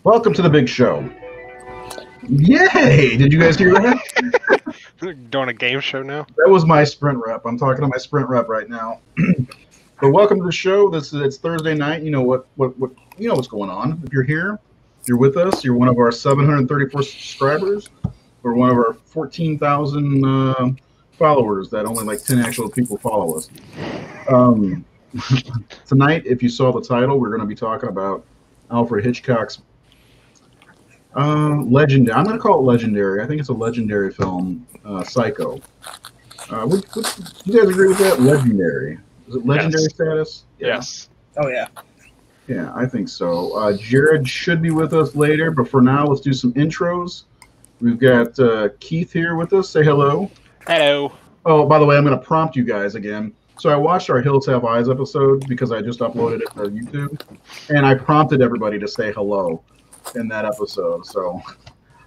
Welcome to the big show. Yay! Did you guys hear that? Doing a game show now? That was my sprint rep. I'm talking to my sprint rep right now. But welcome to the show. It's Thursday night. You know what you know what's going on. If you're here, you're with us. You're one of our 734 subscribers, or one of our 14,000 followers that only like 10 actual people follow us. Tonight, if you saw the title, we're going to be talking about Alfred Hitchcock's legendary. I'm going to call it legendary. I think it's a legendary film, Psycho. You guys agree with that? Legendary. Is it legendary status? Yeah. Yes. Oh, yeah. Yeah, I think so. Jared should be with us later, but for now, let's do some intros. We've got Keith here with us. Say hello. Hello. Oh, by the way, I'm going to prompt you guys again. So I watched our Hills Have Eyes episode because I just uploaded it to YouTube, and I prompted everybody to say hello in that episode. So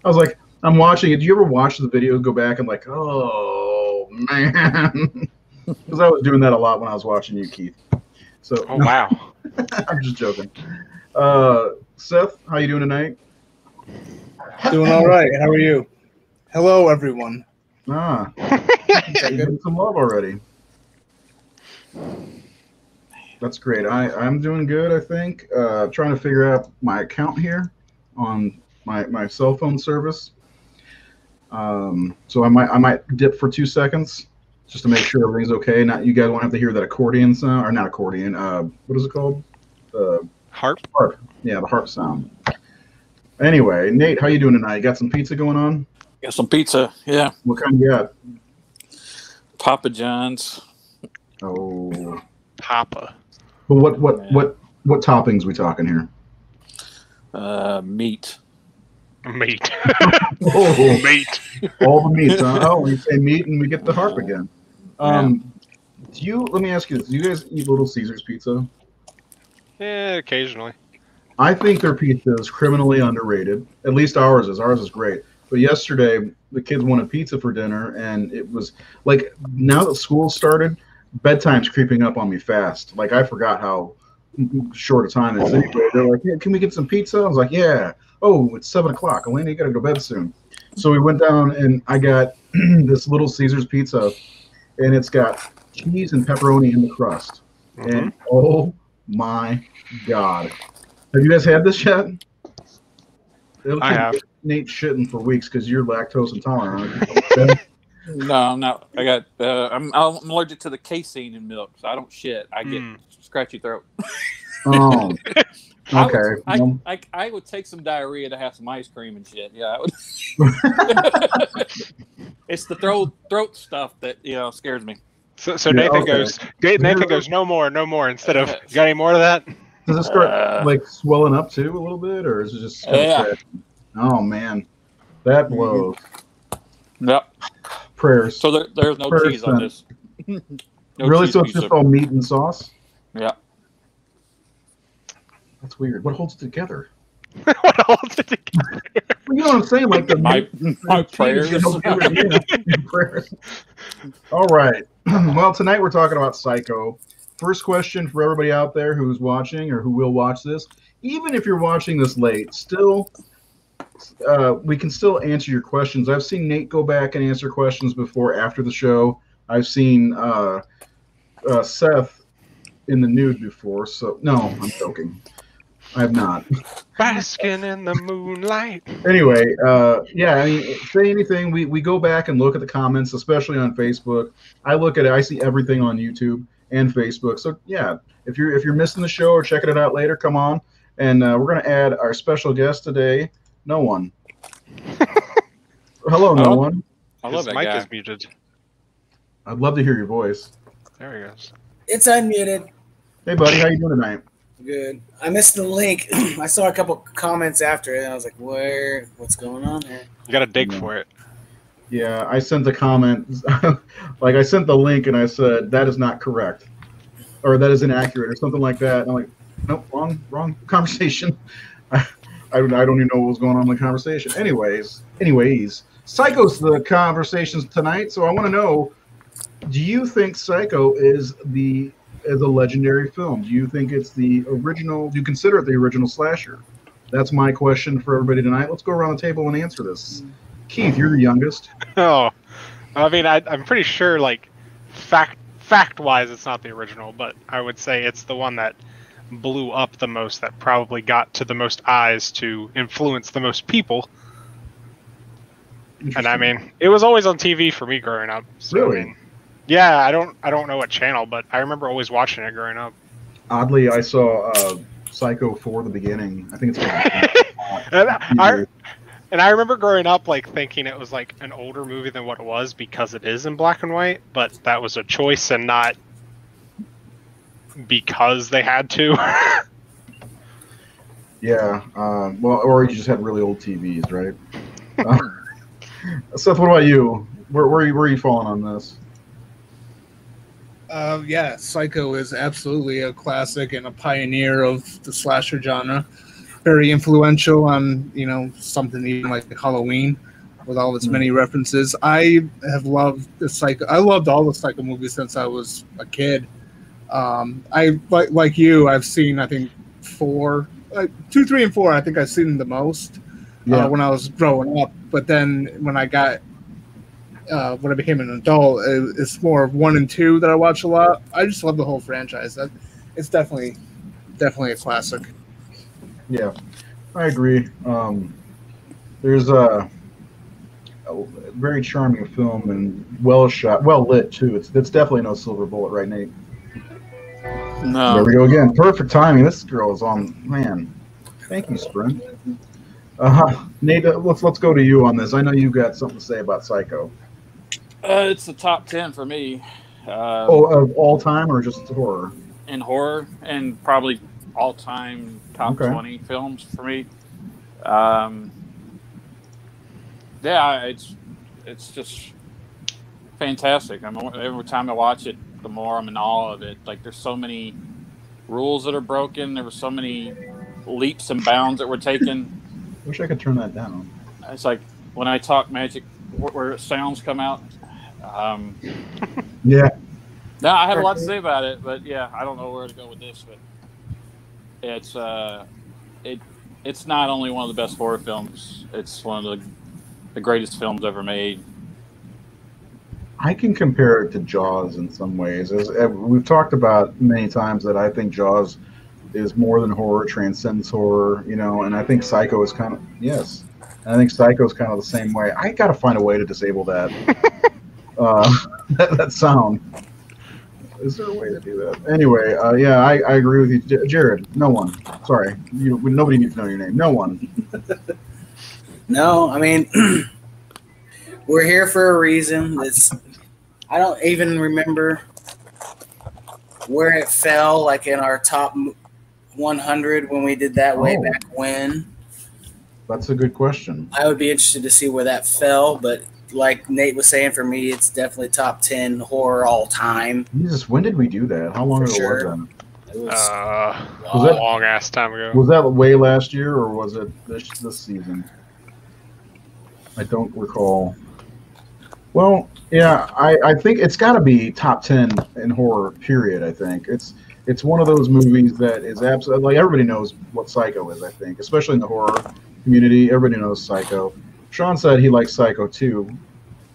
I was like, I'm watching it. Do you ever watch the video, go back and like, oh, man? Because I was doing that a lot when I was watching you, Keith. So, oh, wow. I'm just joking. Seth, how you doing tonight? Doing all right. How are you? Hello, everyone. Getting some love already. That's great. I'm doing good, I think. Trying to figure out my account here on my cell phone service. So I might dip for 2 seconds just to make sure everything's okay. Not you guys won't have to hear that accordion sound, or not accordion. What is it called? Harp. Harp. Yeah, the harp sound. Anyway, Nate, how you doing tonight? You got some pizza going on? Got some pizza, yeah. What kind you got? Papa John's. Oh, Papa. But what toppings we talking here? Meat. Meat. Oh, meat. All the meats, huh? Oh, we say meat and we get the harp again. Let me ask you this. Do you guys eat Little Caesars pizza? Yeah, occasionally. I think their pizza is criminally underrated. At least ours is. Ours is great. But yesterday, the kids wanted pizza for dinner, and it was like, now that school started, bedtime's creeping up on me fast. Like, I forgot how short a time it is anyway. They're like, yeah, can we get some pizza? I was like, yeah. Oh, it's 7 o'clock. Elena, you got to go to bed soon. So we went down, and I got this Little Caesars pizza, and it's got cheese and pepperoni in the crust. Mm-hmm. And oh my God. Have you guys had this yet? I have. Nate shitting for weeks because you're lactose intolerant. No, I'm not. I got. I'm allergic to the casein in milk, so I don't shit. I get scratchy throat. Oh, okay. I would take some diarrhea to have some ice cream and shit. Yeah, I would. It's the throat stuff that scares me. So Nathan goes. Nathan goes. No more. Instead of got any more of that? Does it start like swelling up too a little bit, or is it just? Oh man, that blows. Yep. Prayers. So there's no cheese on this. No really? So it's just all meat and sauce? Yeah. That's weird. What holds it together? What holds it together? Well, you know what I'm saying? Like my prayers. Prayers. All right. Well, tonight we're talking about Psycho. First question for everybody out there who's watching or who will watch this. Even if you're watching this late, still, we can still answer your questions. I've seen Nate go back and answer questions before, after the show. I've seen Seth in the nude before. So no, I'm joking. I have not. Basking in the moonlight. Anyway, yeah, I mean, say anything. We go back and look at the comments, especially on Facebook. I look at it. I see everything on YouTube and Facebook. So yeah, if you're missing the show or checking it out later, come on. And we're gonna add our special guest today. No one. Hello, no one. I love His that mic guy. is muted. I'd love to hear your voice. There he goes. It's unmuted. Hey, buddy, how you doing tonight? Good. I missed the link. I saw a couple comments after it, and I was like, what's going on here? You got to dig for it. Yeah, I sent a comment. Like, I sent the link, and I said, that is not correct. Or that is inaccurate, or something like that. And I'm like, nope, wrong conversation. I don't even know what was going on in the conversation. Anyways, Psycho's the conversations tonight, so I want to know, do you think Psycho is as a legendary film? Do you think it's the original? Do you consider it the original slasher? That's my question for everybody tonight. Let's go around the table and answer this. Keith, you're the youngest. Oh, I mean, I'm pretty sure, like, fact-wise, it's not the original, but I would say it's the one that blew up the most, that probably got to the most eyes to influence the most people. And I mean, it was always on TV for me growing up. So, Really? I mean, yeah, I don't know what channel, but I remember always watching it growing up. Oddly, I saw Psycho 4 the beginning. I think it's And I remember growing up, like, thinking it was, like, an older movie than what it was because it is in black and white, but that was a choice and not because they had to. Yeah. Well, or you just had really old TVs, right? Seth, what about you? Where are you falling on this? Yeah, Psycho is absolutely a classic and a pioneer of the slasher genre. Very influential on, something even like Halloween with all its many references. I have loved the Psycho. I loved all the Psycho movies since I was a kid. I like you. I've seen, I think, 2, 3, and 4. I think I've seen the most when I was growing up. But then when I became an adult, it's more of 1 and 2 that I watch a lot. I just love the whole franchise. It's definitely a classic. Yeah, I agree. There's a very charming film and well shot, well lit too. It's definitely no silver bullet, right, Nate? No. There we go again. Perfect timing. This girl is on. Man, thank you, Sprint. Nate, let's go to you on this. I know you've got something to say about Psycho. It's the top 10 for me. Of all time or just horror? In horror, and probably all-time top 20 films for me. Yeah, it's just fantastic. Every time I watch it, the more I'm in awe of it. Like, there's so many rules that are broken. There were so many leaps and bounds that were taken. Wish I could turn that down. It's like when I talk magic, where sounds come out. Yeah. No, I have a lot to say about it, but yeah, I don't know where to go with this. But it's not only one of the best horror films; it's one of the greatest films ever made. I can compare it to Jaws in some ways. As we've talked about many times, that I think Jaws is more than horror, transcends horror, and I think Psycho is kind of, yes. And I think Psycho is kind of the same way. I got to find a way to disable that, that sound. Is there a way to do that? Anyway, yeah, I agree with you. Jared, no one. Sorry. Nobody needs to know your name. No one. No, I mean, we're here for a reason. I don't even remember where it fell, like in our top 100 when we did that way back when. That's a good question. I would be interested to see where that fell, but like Nate was saying, for me, it's definitely top 10 horror all time. Jesus, when did we do that? How long ago was that? It was was a long ass time ago. Was that way last year or was it this season? I don't recall. Well, yeah, I think it's got to be top 10 in horror, period. I think it's one of those movies that is absolutely, like, everybody knows what Psycho is, I think, especially in the horror community. Everybody knows Psycho. Sean said he likes Psycho 2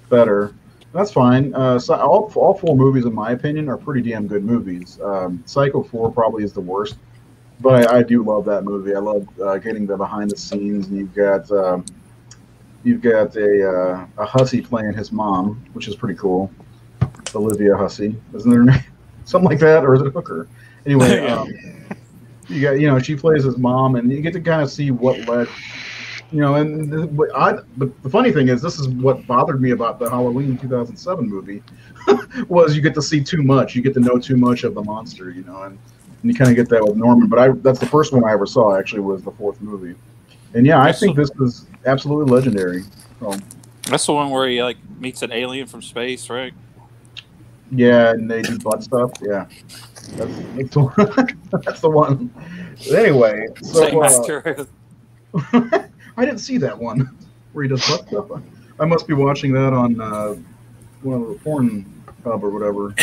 better. That's fine. So all 4 movies, in my opinion, are pretty damn good movies. Psycho 4 probably is the worst, but I do love that movie. I love getting the behind the scenes, and you've got a hussy playing his mom, which is pretty cool. Olivia Hussey, isn't her name? Something like that, or is it a hooker? Anyway, you got, she plays his mom, and you get to kind of see what led, but the funny thing is, this is what bothered me about the Halloween 2007 movie, was you get to see too much, you get to know too much of the monster, and you kind of get that with Norman. But that's the first one I ever saw, actually, was the 4th movie. And yeah, I think this is absolutely legendary. That's the one where he meets an alien from space, right? Yeah, and they do butt stuff. Yeah, that's the one. Anyway, so I didn't see that one where he does butt stuff. I must be watching that on one of the porn hub or whatever.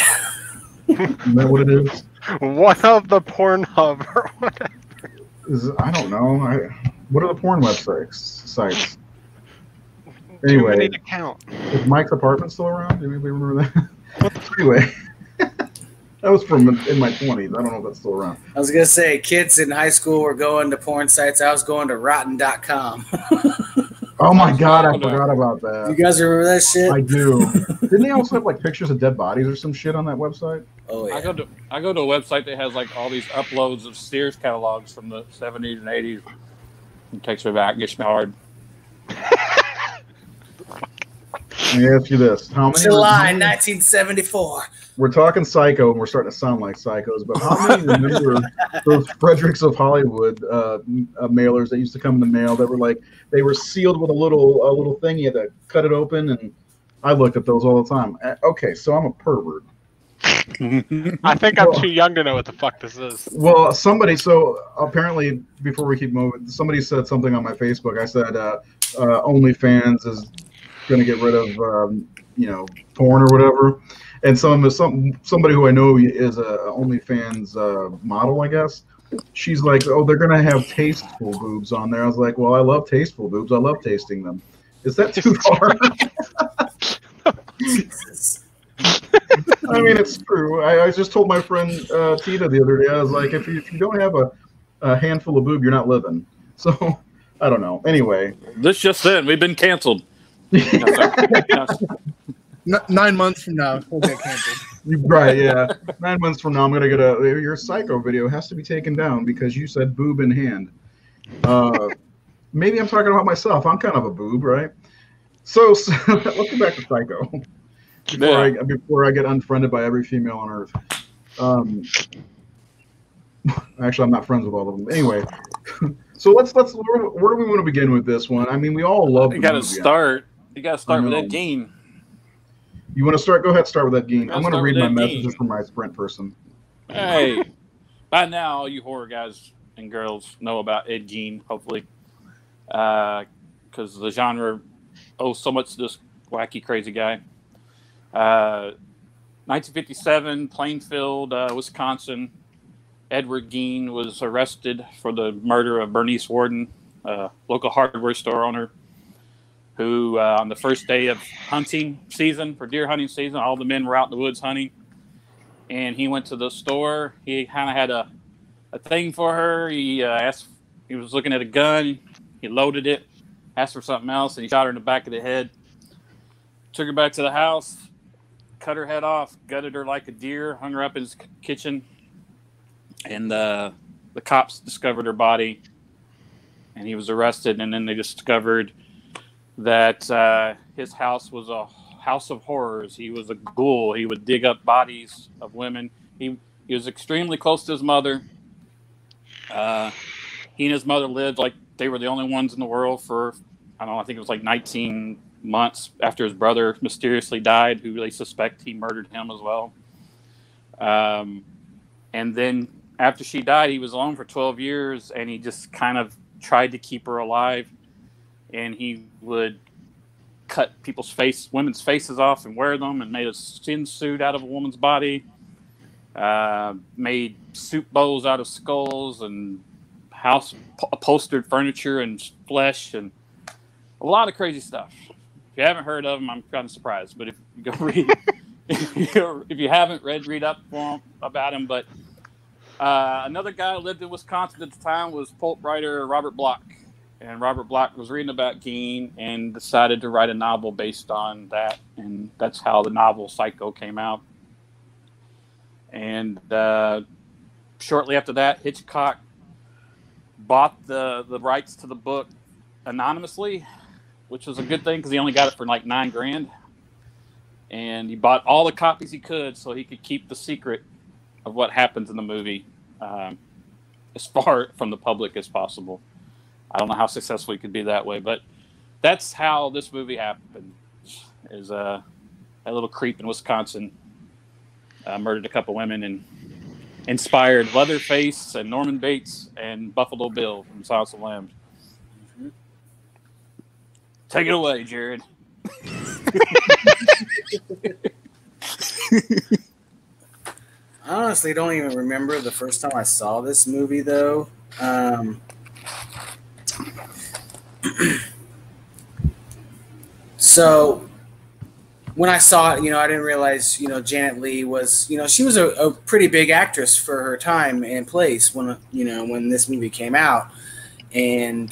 Isn't that what it is? One of the Pornhub or whatever. I don't know. What are the porn sites? Too Anyway, many to count. is Mike's apartment still around? Do anybody remember that? What the Anyway, that was from in my 20s. I don't know if that's still around. I was going to say, kids in high school were going to porn sites. I was going to rotten.com. Oh my God, I forgot about that. You guys remember that shit? I do. Didn't they also have like pictures of dead bodies or some shit on that website? Oh, yeah. I go to a website that has like all these uploads of Sears catalogs from the 70s and 80s. It takes me back, gets me hard. Let me ask you this: how many? July 1974. We're talking Psycho, and we're starting to sound like psychos. But how many remember those Fredericks of Hollywood mailers that used to come in the mail that were like they were sealed with a little thing you had to cut it open, and I looked at those all the time. Okay, so I'm a pervert. I think I'm too young to know what the fuck this is. Well, so apparently, before we keep moving, somebody said something on my Facebook. I said OnlyFans is going to get rid of porn or whatever, and somebody who I know is a OnlyFans model, I guess. She's like, oh, they're going to have tasteful boobs on there. I was like, well, I love tasteful boobs. I love tasting them. Is that too far? I mean, it's true. I just told my friend Tita the other day, I was like, if you don't have a handful of boob, you're not living. So, I don't know. Anyway. This just in, we've been canceled. 9 months from now, we'll get canceled. Right, yeah. 9 months from now, I'm going to get your Psycho video has to be taken down because you said boob in hand. Maybe I'm talking about myself. I'm kind of a boob, right? So let's go back to Psycho. Before I get unfriended by every female on earth. Actually, I'm not friends with all of them. Anyway, so let's where do we want to begin with this one? I mean, we all love. You got to start. You got to start with Ed Gein. You want to start? Go ahead, start with Ed Gein. I'm going to read my messages from my Sprint person. Hey, by now, all you horror guys and girls know about Ed Gein, hopefully, because the genre owes so much to this wacky, crazy guy. 1957, Plainfield, Wisconsin. Edward Gein was arrested for the murder of Bernice Warden, a local hardware store owner, who on the first day of hunting season, for deer hunting season, all the men were out in the woods hunting, and he went to the store. He kind of had a thing for her. He was looking at a gun. He loaded it, asked for something else, and he shot her in the back of the head. Took her back to the house, cut her head off, gutted her like a deer, hung her up in his kitchen, and the cops discovered her body, and he was arrested. And then they discovered that his house was a house of horrors. He was a ghoul. He would dig up bodies of women. He was extremely close to his mother. He and his mother lived like they were the only ones in the world for, I don't know, I think it was like 19 months after his brother mysteriously died, who they suspect he murdered him as well. And then after she died, he was alone for 12 years, and he just kind of tried to keep her alive. And he would cut women's faces off and wear them, and made a skin suit out of a woman's body. Made soup bowls out of skulls and house upholstered furniture and flesh, and a lot of crazy stuff. If you haven't heard of him, I'm kind of surprised. But if you go read, if you haven't read up about him. But another guy who lived in Wisconsin at the time was pulp writer Robert Bloch. And Robert Bloch was reading about Gein and decided to write a novel based on that. And that's how the novel Psycho came out. And shortly after that, Hitchcock bought the rights to the book anonymously, which was a good thing because he only got it for like $9,000. And he bought all the copies he could so he could keep the secret of what happens in the movie as far from the public as possible. I don't know how successful he could be that way, but that's how this movie happened. Is that little creep in Wisconsin murdered a couple women and inspired Leatherface and Norman Bates and Buffalo Bill from Silence of the Lambs. Take it away, Jared. honestly don't even remember the first time I saw this movie, though. So when I saw it, I didn't realize, Janet Leigh was, she was a pretty big actress for her time and place when, when this movie came out. And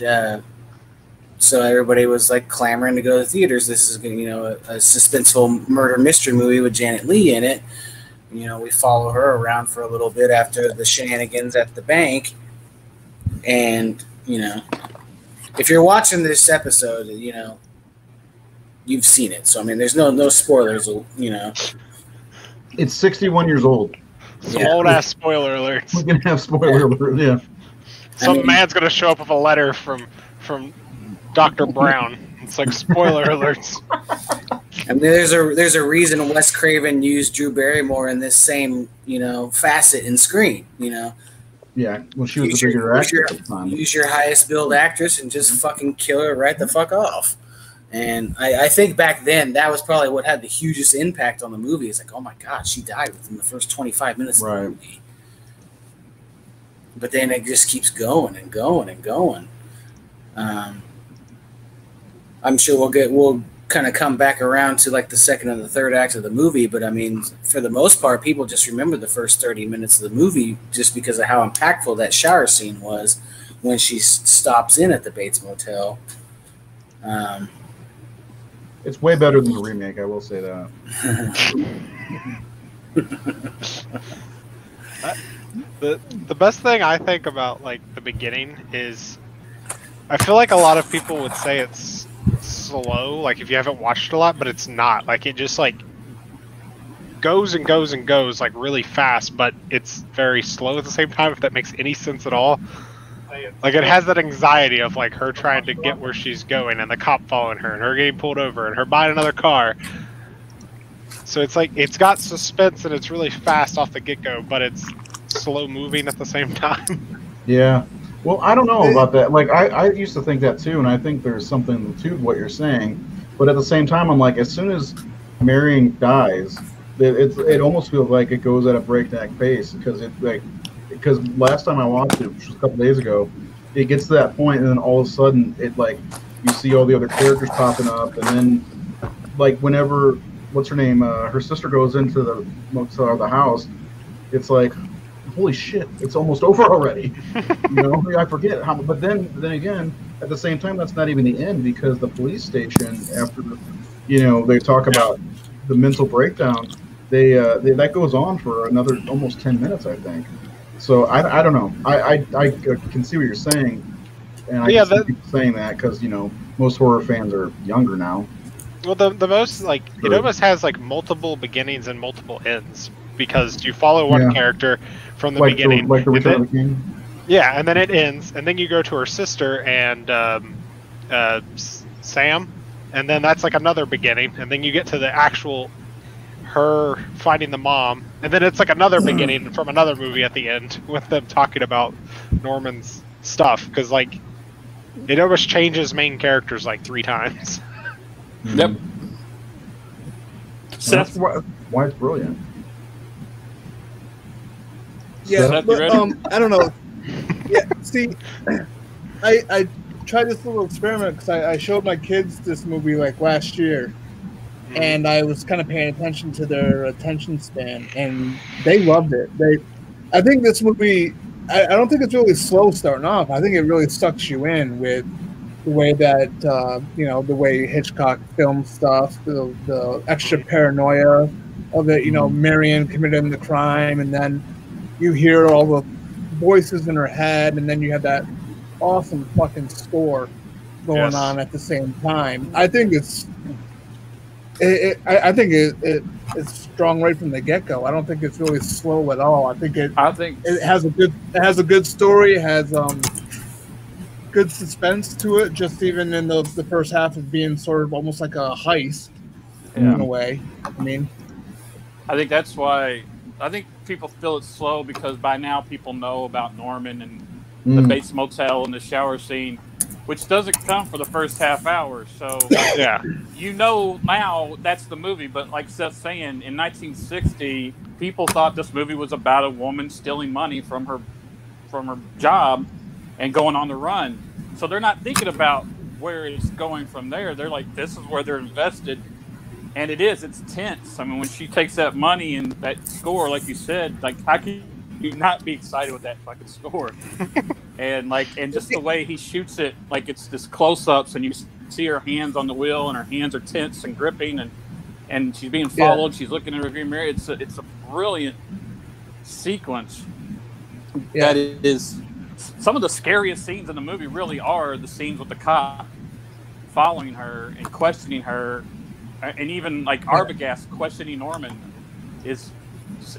so everybody was like clamoring to go to theaters. This is, a suspenseful murder mystery movie with Janet Leigh in it. We follow her around for a little bit after the shenanigans at the bank. And, if you're watching this episode, you've seen it. So, I mean, there's no spoilers, It's 61 years old. Some old-ass spoiler alerts. We're going to have spoiler alert, yeah. Some man's going to show up with a letter from Dr. Brown. It's like spoiler alerts. I mean, there's a reason Wes Craven used Drew Barrymore in this same, facet in Scream, Yeah, well, she was a bigger actress at the time. Use your highest billed actress and just fucking kill her right the fuck off. And I think back then that was probably what had the hugest impact on the movie. It's like, oh my God, she died within the first 25 minutes of the movie. But then it just keeps going and going and going. I'm sure we'll kind of come back around to like the second and the third act of the movie. But I mean, for the most part, people just remember the first 30 minutes of the movie just because of how impactful that shower scene was when she stops in at the Bates Motel. It's way better than the remake, I will say that. The best thing I think about like the beginning is I feel like a lot of people would say it's slow, like if you haven't watched a lot, but it's not. Like it just like goes and goes and goes like really fast, but it's very slow at the same time, if that makes any sense at all. Like it has that anxiety of like her trying to get where she's going and the cop following her and her getting pulled over and her buying another car. So it's like it's got suspense and it's really fast off the get-go, but it's slow moving at the same time. Yeah. Well, I don't know about that. Like I used to think that too, and I think there's something to what you're saying. But at the same time, I'm like, as soon as Marion dies, it almost feels like it goes at a breakneck pace because last time I watched it, which was a couple days ago, it gets to that point, and then all of a sudden, it like you see all the other characters popping up, and then like whenever what's her name, her sister goes into the motel or the house, it's like, holy shit, it's almost over already. I forget how. But then again, at the same time, that's not even the end, because the police station, after they talk about the mental breakdown, they that goes on for another almost 10 minutes, I think. So I don't know. I can see what you're saying, and I can see people saying that because most horror fans are younger now. Well, the most like it almost has like multiple beginnings and multiple ends, because you follow one character from the beginning, like the Return of the King. Yeah, and then it ends, and then you go to her sister and Sam, and then that's like another beginning, and then you get to the actual her finding the mom, and then it's like another beginning from another movie at the end with them talking about Norman's stuff, because like it almost changes main characters like 3 times. Yep. That's why it's brilliant. Yeah, but, I don't know. Yeah, see, I tried this little experiment because I showed my kids this movie like last year, and I was kind of paying attention to their attention span, and they loved it. I think this movie, I don't think it's really slow starting off. I think it really sucks you in with the way that the way Hitchcock films stuff, the extra paranoia of it. Marion committing the crime, and then you hear all the voices in her head, and then you have that awesome fucking score going on at the same time. I think it's strong right from the get-go. I don't think it's really slow at all. I think it has a good story. It has good suspense to it. Just even in the first half of being sort of almost like a heist in a way. I mean, I think that's why. I think people feel it's slow because by now people know about Norman and the Bates Motel and the shower scene. which doesn't come for the first half hour. So Yeah. you know now that's the movie. But like Seth's saying, in 1960, people thought this movie was about a woman stealing money from her job and going on the run. So they're not thinking about where it's going from there. They're like, this is where they're invested. And it's tense. I mean, when she takes that money and that score, like you said, like, how can you not be excited with that fucking score? And just the way he shoots it, like it's this close-ups and you see her hands on the wheel and her hands are tense and gripping and she's being followed. Yeah. She's looking in her rearview mirror. It's a brilliant sequence. Yeah. That is some of the scariest scenes in the movie. Really are the scenes with the cop following her and questioning her, and even like Arbogast questioning Norman is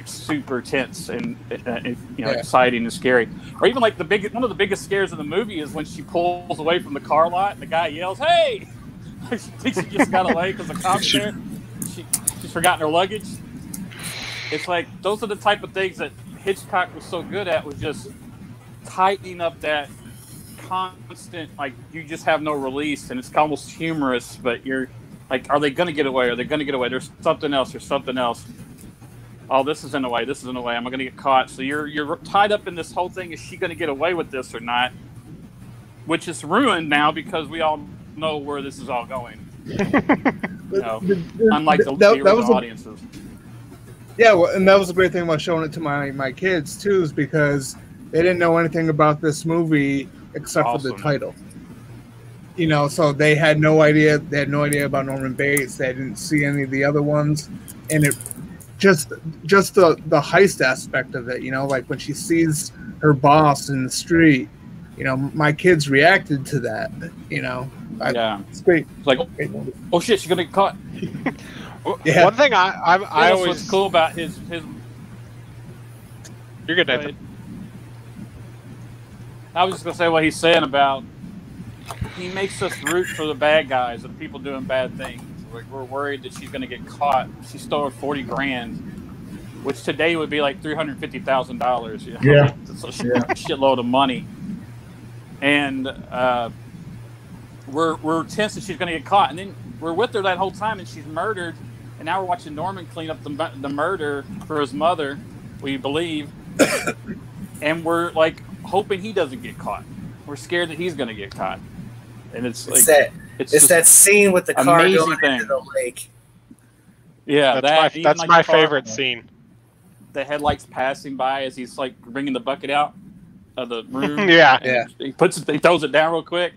super tense and exciting and scary. Or even like one of the biggest scares in the movie is when she pulls away from the car lot and the guy yells, "Hey!" She thinks she just got away because the cop's there. She's forgotten her luggage. It's like those are the type of things that Hitchcock was so good at, was just tightening up that constant, like you just have no release, and it's almost humorous, but you're like, are they going to get away? Are they going to get away? There's something else. There's something else. Oh, this is in the way. This is in the way. Am I going to get caught? So you're tied up in this whole thing. Is she going to get away with this or not? Which is ruined now because we all know where this is all going. Unlike the original audiences. Yeah, well, and that was a great thing about showing it to my kids too, is because they didn't know anything about this movie except for the title. So they had no idea. They had no idea about Norman Bates. They didn't see any of the other ones, and it just the heist aspect of it. Like when she sees her boss in the street. My kids reacted to that. It's great. It's like, oh shit, she's gonna get caught. Yeah. One thing I always what's cool about his. You're good, Nathan. I was just gonna say what he's saying about he makes us root for the bad guys and people doing bad things. We're worried that she's gonna get caught. She stole $40,000, which today would be like $350,000. Yeah, it's a shitload of money, and we're tense that she's gonna get caught, and then we're with her that whole time, and she's murdered. And now we're watching Norman clean up the murder for his mother, we believe. And we're like hoping he doesn't get caught. We're scared that he's going to get caught. And it's that scene with the car going into the lake. Yeah, that's my favorite scene. The headlights passing by as he's like bringing the bucket out of the room. Yeah. He throws it down real quick.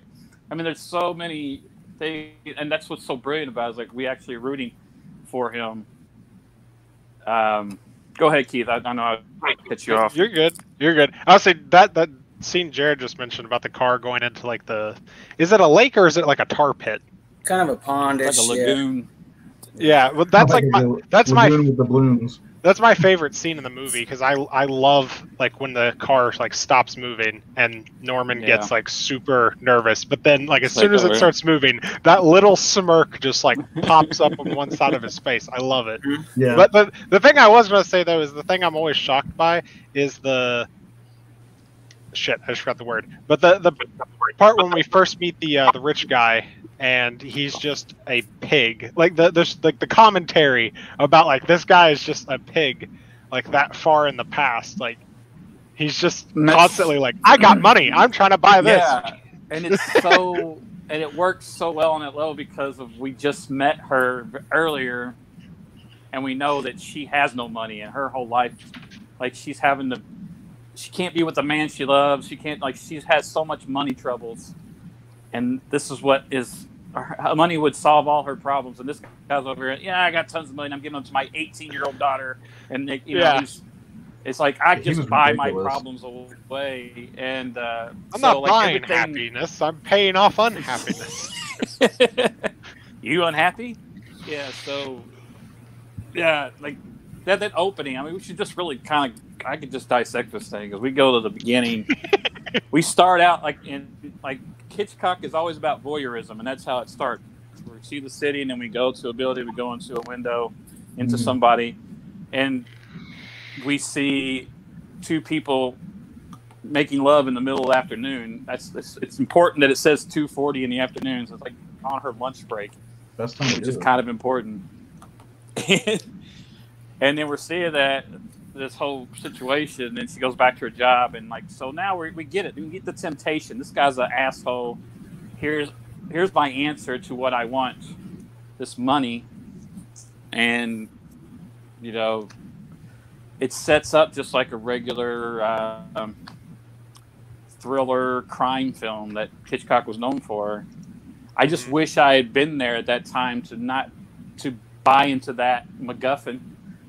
I mean, there's so many things, and that's what's so brilliant about it, is like we actually rooting for him. Go ahead, Keith. I know I cut you off. You're good. I'll say that scene Jared just mentioned about the car going into like is it a lake or is it like a tar pit? Kind of a pondish, like a lagoon. Yeah, well, that's like my with the balloons. That's my favorite scene in the movie, because I love like when the car like stops moving and Norman gets like super nervous, but then like as soon as it starts moving, that little smirk just like pops up on one side of his face. I love it. Yeah. But the thing I was going to say though is the thing I'm always shocked by is the shit. I just forgot the word. But the part when we first meet the rich guy. And he's just a pig. Like the commentary about like this guy is just a pig, like that far in the past. Like he's just constantly like, I got money. I'm trying to buy this. Yeah, and it's so and it works so well on that level because we just met her earlier, and we know that she has no money in her whole life. Like she can't be with the man she loves. She can't she has so much money troubles, and this is what is. Her money would solve all her problems, and this guy's over here. Yeah, I got tons of money. And I'm giving them to my 18-year-old daughter, and it's like I just buy my problems away. And I'm not buying happiness. I'm paying off unhappiness. You unhappy? Yeah. So yeah, like that opening. I mean, we should just really kind of. I could just dissect this thing because we go to the beginning. We start out Hitchcock is always about voyeurism, and that's how it starts. We see the city, and then we go to a building, we go into a window, into somebody, and we see two people making love in the middle of the afternoon. It's important that it says 2:40 in the afternoon. So it's like on her lunch break, Best time to which do is it. kind of important. And then we're seeing this whole situation, and she goes back to her job, and like, so now we get it. We get the temptation. This guy's an asshole. Here's my answer to what I want, this money. And it sets up just like a regular thriller crime film that Hitchcock was known for. I just wish I had been there at that time to buy into that MacGuffin,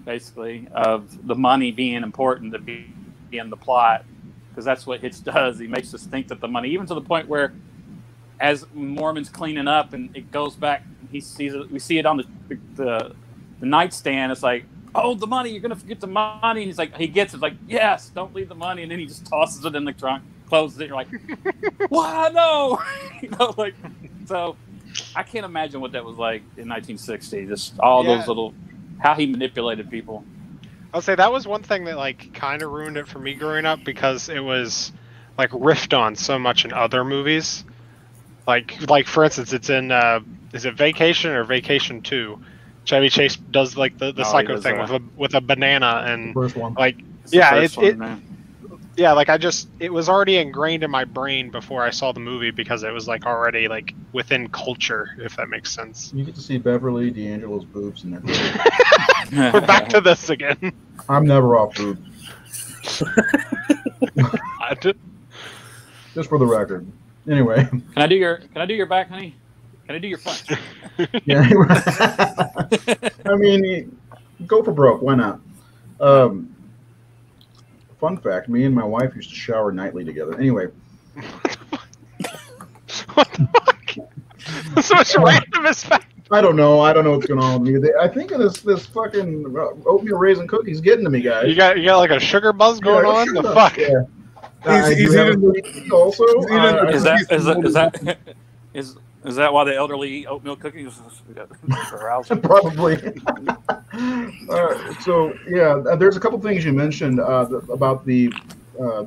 basically, of the money being important to be in the plot, because that's what Hitch does. He makes us think that the money, even to the point where, as Norman's cleaning up and it goes back, we see it on the nightstand. It's like, oh, the money, you're gonna forget the money. And he's like, he gets it, like, yes, don't leave the money, and then he just tosses it in the trunk, closes it. You're like, what? No, so. I can't imagine what that was like in 1960. Just all those little, how he manipulated people. I'll say that was one thing that like kind of ruined it for me growing up, because it was like riffed on so much in other movies. Like for instance, it's in is it Vacation or Vacation 2? Chevy Chase does like the psycho thing with a banana, and First one. like it was already ingrained in my brain before I saw the movie, because it was like already like within culture, if that makes sense. You get to see Beverly D'Angelo's boobs and everything. We're back to this again. I'm never off boobs. Just for the record. Anyway. Can I do your back, honey? Can I do your front? Yeah. I mean, go for broke. Why not? Fun fact, me and my wife used to shower nightly together. Anyway. What the fuck? So much randomest fact. I don't know what's going on with me. I think this fucking oatmeal raisin cookie's getting to me, guys. You got like a sugar buzz going on? The fuck? Yeah. He's eating also. Is that why the elderly eat oatmeal cookies? Probably. So yeah, there's a couple things you mentioned about the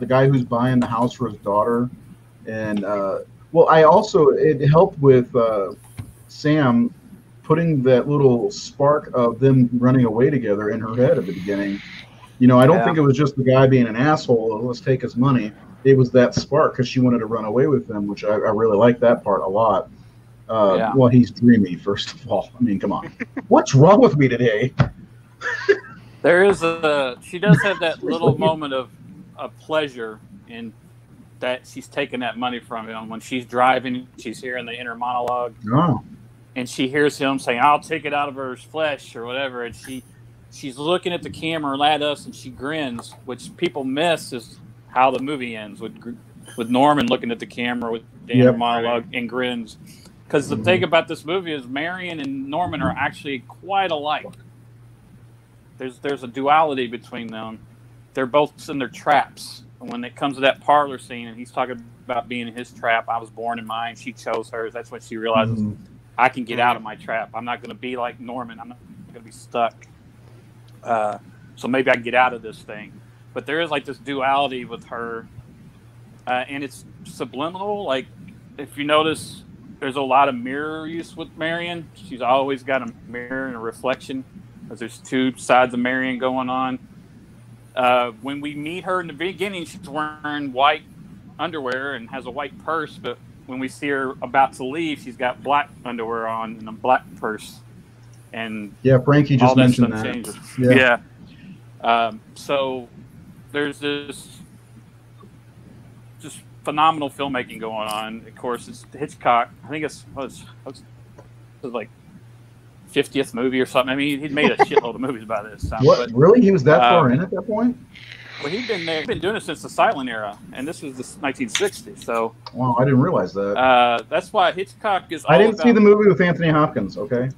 guy who's buying the house for his daughter, and it helped with Sam putting that little spark of them running away together in her head at the beginning. I don't think it was just the guy being an asshole. Let's take his money. It was that spark because she wanted to run away with him, which I really like that part a lot. Well, he's dreamy, first of all. I mean, come on. What's wrong with me today? She does have that little moment of pleasure in that she's taking that money from him. When she's driving, she's hearing the inner monologue. Oh. And she hears him saying, I'll take it out of her flesh or whatever. And she's looking at the camera at us, and she grins, which people miss is how the movie ends, with Norman looking at the camera with the inner monologue and grins. Because the thing about this movie is Marion and Norman are actually quite alike. There's a duality between them. They're both in their traps. And when it comes to that parlor scene, and he's talking about being in his trap, I was born in mine, she chose hers. That's when she realizes, I can get out of my trap. I'm not going to be like Norman. I'm not going to be stuck. So maybe I can get out of this thing. But there is like this duality with her. And it's subliminal. Like, if you notice, there's a lot of mirror use with Marion. She's always got a mirror and a reflection, because there's two sides of Marion going on. When we meet her in the beginning, she's wearing white underwear and has a white purse, but when we see her about to leave, she's got black underwear on and a black purse. And Frankie just mentioned that. Changes. Yeah. So there's this just phenomenal filmmaking going on. Of course, it's Hitchcock. I think it's like 50th movie or something. I mean, he'd made a shitload of movies by this time. What? Really? He was that far in at that point? Well, he'd been doing it since the silent era, and this was the 1960s. So, wow, I didn't realize that. That's why Hitchcock is. I didn't see the movie with Anthony Hopkins. Okay.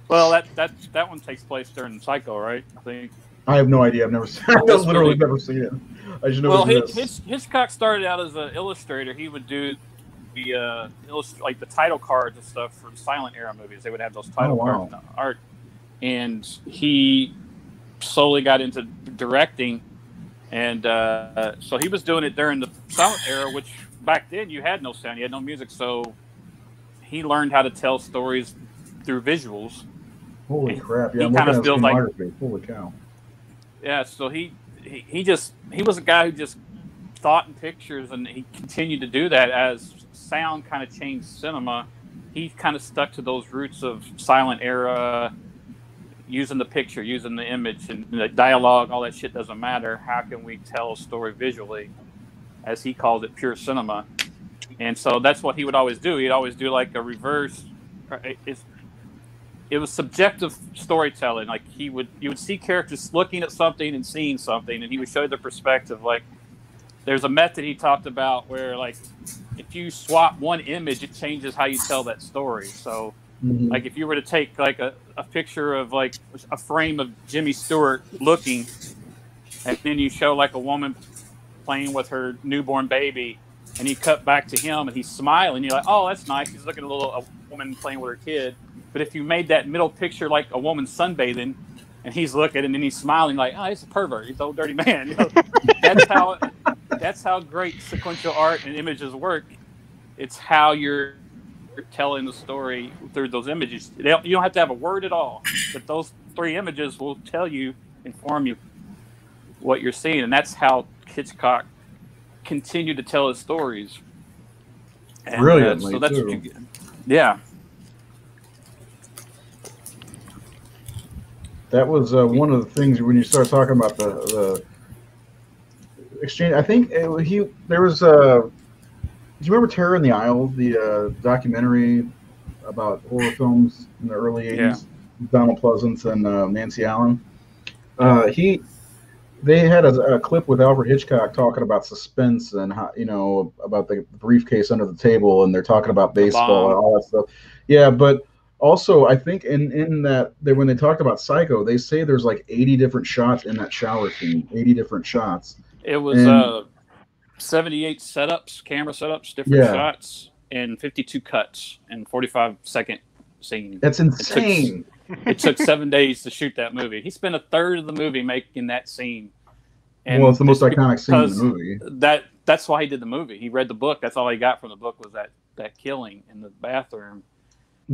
Well, that one takes place during Psycho, right? I think. I have no idea. I've never seen. I've literally never seen it. I just know. Well, Hitchcock started out as an illustrator. He would do the like the title cards and stuff for the silent era movies. They would have those title cards art, and he slowly got into directing. And so he was doing it during the silent era, which back then you had no sound, you had no music. So he learned how to tell stories through visuals. Holy crap! Yeah, he I'm kind looking of at his feels like, filmography. Holy cow! yeah. So he was a guy who just thought in pictures, and he continued to do that as sound kind of changed cinema. He kind of stuck to those roots of silent era, using the picture, using the image, and the dialogue. All that shit doesn't matter. How can we tell a story visually, as he calls it, pure cinema? And so that's what he would always do. He'd always do like a reverse. It was subjective storytelling. Like you would see characters looking at something and seeing something, and he would show you the perspective. Like there's a method he talked about where like if you swap one image, it changes how you tell that story. So like if you were to take like a picture of like a frame of Jimmy Stewart looking, and then you show like a woman playing with her newborn baby, and you cut back to him and he's smiling, you're like, oh, that's nice. He's looking at a woman playing with her kid. But if you made that middle picture like a woman sunbathing, and he's looking and then he's smiling like, oh, he's a pervert. He's an old dirty man. You know, that's how great sequential art and images work. It's how you're telling the story through those images. You don't have to have a word at all, but those three images will tell you, inform you what you're seeing. And that's how Hitchcock continued to tell his stories. And, Brilliantly, so that's too. what you get. Yeah. That was one of the things when you start talking about the exchange. I think there was do you remember Terror in the Aisle, the documentary about horror films in the early 80s? Yeah. Donald Pleasance and Nancy Allen. They had a clip with Alfred Hitchcock talking about suspense and how, about the briefcase under the table, and they're talking about baseball and all that stuff. Yeah, but also I think in that when they talked about Psycho, they say there's like 80 different shots in that shower scene, 80 different shots. It was 78 setups, camera setups, different shots, and 52 cuts and 45-second scene. That's insane. It took 7 days to shoot that movie. He spent a third of the movie making that scene. And well, it's the most iconic scene in the movie. That's why he did the movie. He read the book. That's all he got from the book was that killing in the bathroom.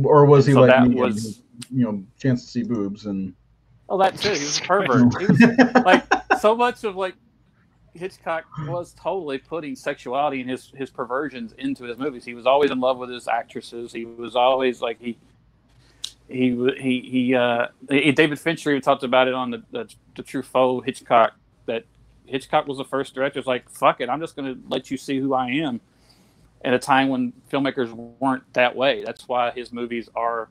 Or was he so like that me, was, chance to see boobs and? Oh, that too. He was a pervert. He was like so much of like Hitchcock was totally putting sexuality and his perversions into his movies. He was always in love with his actresses. He was always like David Fincher even talked about it on the Truffaut Hitchcock, that Hitchcock was the first director who's like, fuck it, I'm just going to let you see who I am, at a time when filmmakers weren't that way. That's why his movies are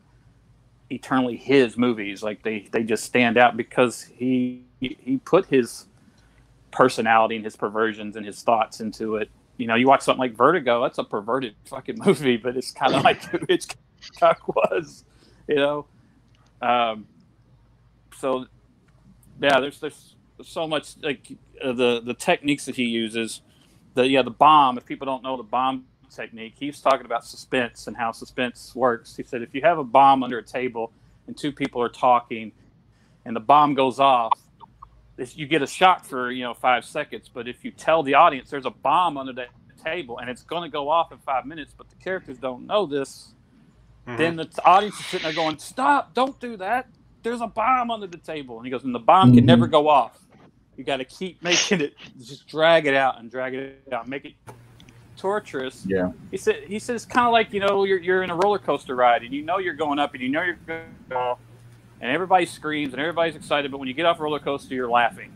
eternally his movies. Like they just stand out because he put his personality and his perversions and his thoughts into it. You watch something like Vertigo, that's a perverted fucking movie, but it's kind of like who Hitchcock was. So yeah, there's so much like the techniques that he uses. The bomb. If people don't know the bomb technique, he's talking about suspense and how suspense works. He said if you have a bomb under a table and two people are talking, and the bomb goes off, you get a shock for 5 seconds. But if you tell the audience there's a bomb under that table and it's going to go off in 5 minutes, but the characters don't know this. Then the audience is sitting there going, stop, don't do that. There's a bomb under the table. And he goes, and the bomb can never go off. You got to keep making it, just drag it out, make it torturous. Yeah. He said it's kind of like, you're in a roller coaster ride and you're going up and you're going to go, and everybody screams and everybody's excited, but when you get off a roller coaster, you're laughing.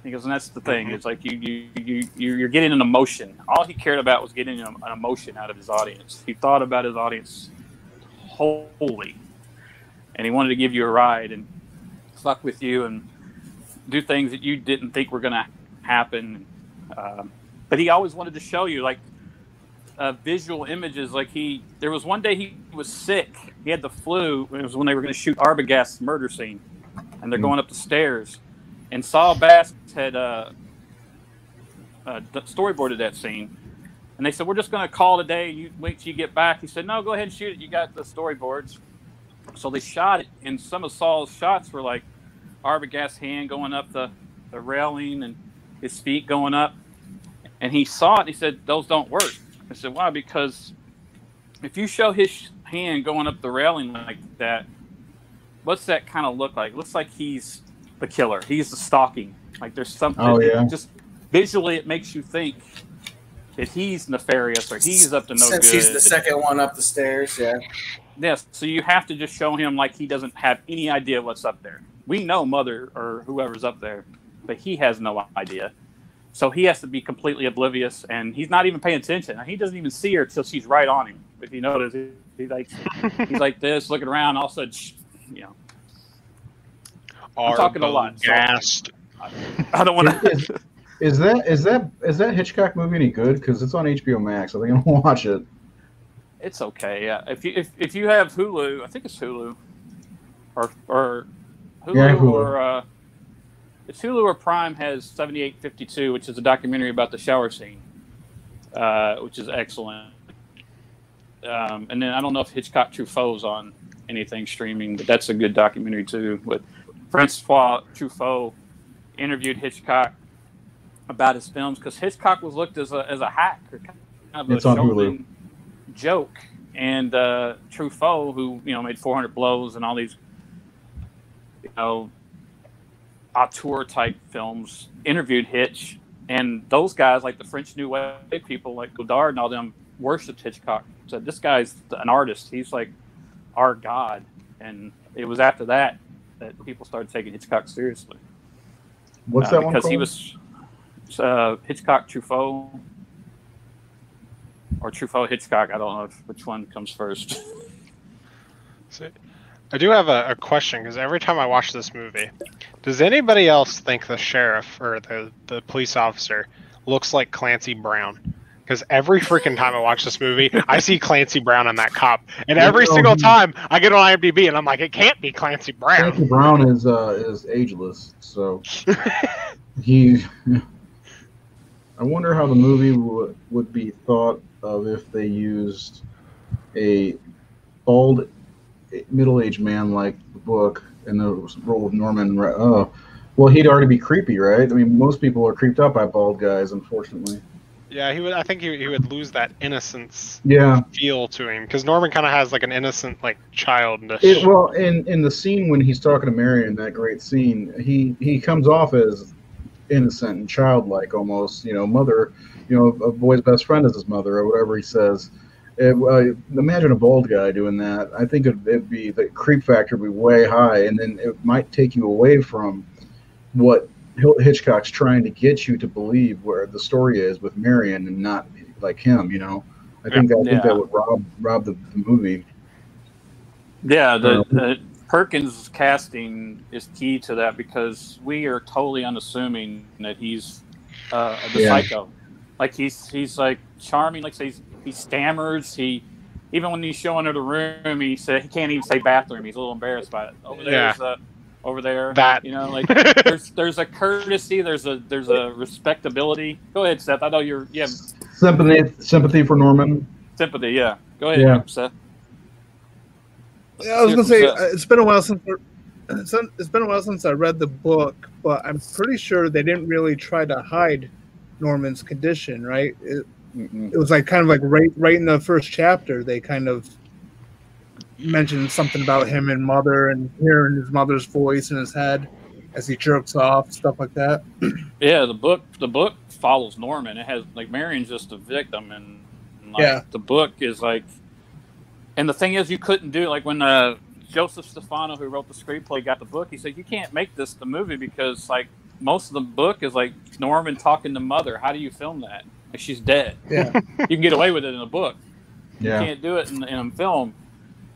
He goes, and that's the thing. It's like you're getting an emotion. All he cared about was getting an emotion out of his audience. He thought about his audience wholly, and he wanted to give you a ride and fuck with you and do things that you didn't think were going to happen. But he always wanted to show you like visual images. Like there was one day he was sick. He had the flu. It was when they were going to shoot Arbogast's murder scene, and they're going up the stairs. And Saul Bass had storyboarded that scene. And they said, we're just going to call it a day. You wait till you get back. He said, no, go ahead and shoot it. You got the storyboards. So they shot it. And some of Saul's shots were like Arbogast's hand going up the railing and his feet going up, and he saw it. And he said, "Those don't work." I said, "Why?" Because if you show his hand going up the railing like that, what's that kind of look like? It looks like he's the killer. He's the stalking. Like there's something. Oh, yeah. Just visually, it makes you think that he's nefarious or he's up to no Since good. he's the second one up the stairs, yeah. Yes, so you have to just show him like he doesn't have any idea what's up there. We know Mother or whoever's up there, but he has no idea. So he has to be completely oblivious, and he's not even paying attention. He doesn't even see her till she's right on him. If you notice, he's like this, looking around. All of a sudden, you know. I'm talking a lot. Gassed. So I don't want to. Is that Hitchcock movie any good? Because it's on HBO Max. I think I'm gonna watch it. It's okay. Yeah. If you have Hulu, I think it's Hulu, or Hulu, Yeah, Hulu. or it's Hulu or Prime has 7852, which is a documentary about the shower scene, which is excellent. And then I don't know if Hitchcock Truffaut's on anything streaming, but that's a good documentary too. With Francois Truffaut interviewed Hitchcock about his films because Hitchcock was looked as a hack or kind of It's a on showman Hulu. joke, and Truffaut, who made 400 Blows and all these auteur type films, interviewed Hitch, and those guys like the French New Wave people like Godard and all them worshipped Hitchcock. Said this guy's an artist. He's like our god, and it was after that people started taking Hitchcock seriously. What's that one because called? he was Hitchcock Truffaut or Truffaut Hitchcock. I don't know which one comes first. So, I do have a question, because every time I watch this movie, does anybody else think the sheriff or the police officer looks like Clancy Brown? Because every freaking time I watch this movie, I see Clancy Brown on that cop, and every single time I get on IMDb, and I'm like, it can't be Clancy Brown. Clancy Brown is ageless, so he. I wonder how the movie would be thought of if they used a bald, middle-aged man like the book in the role of Norman. Well, he'd already be creepy, right? I mean, most people are creeped out by bald guys, unfortunately. Yeah, he would. I think he would lose that innocence. Yeah. Feel to him, because Norman kind of has like an innocent, like childish. Well, in the scene when he's talking to Marion, that great scene, he comes off as innocent and childlike almost. Mother, a boy's best friend is his mother, or whatever he says. Imagine a bald guy doing that. I think it'd be the creep factor would be way high, and then it might take you away from what Hitchcock's trying to get you to believe where the story is with Marion, and not like him. I think that would rob the movie. Yeah, the Perkins casting is key to that, because we are totally unassuming that he's the psycho. Like he's like charming, like he stammers. Even when he's showing her the room, he can't even say bathroom. He's a little embarrassed by it. Over there, that like there's a courtesy, there's a respectability. Go ahead, Seth. I know you have sympathy for Norman. Sympathy, yeah. Go ahead, Seth. Yeah, I was gonna say it's been a while since I read the book, but I'm pretty sure they didn't really try to hide Norman's condition, right? It was like kind of like right in the first chapter, they kind of mentioned something about him and Mother, and hearing his mother's voice in his head as he jerks off, stuff like that. Yeah, the book follows Norman. It has like Marion's just a victim, and the book is like. And the thing is, you couldn't do like when Joseph Stefano, who wrote the screenplay, got the book. He said you can't make this the movie because like most of the book is like Norman talking to Mother. How do you film that? Like she's dead. Yeah, you can get away with it in a book. Yeah. You can't do it in a film.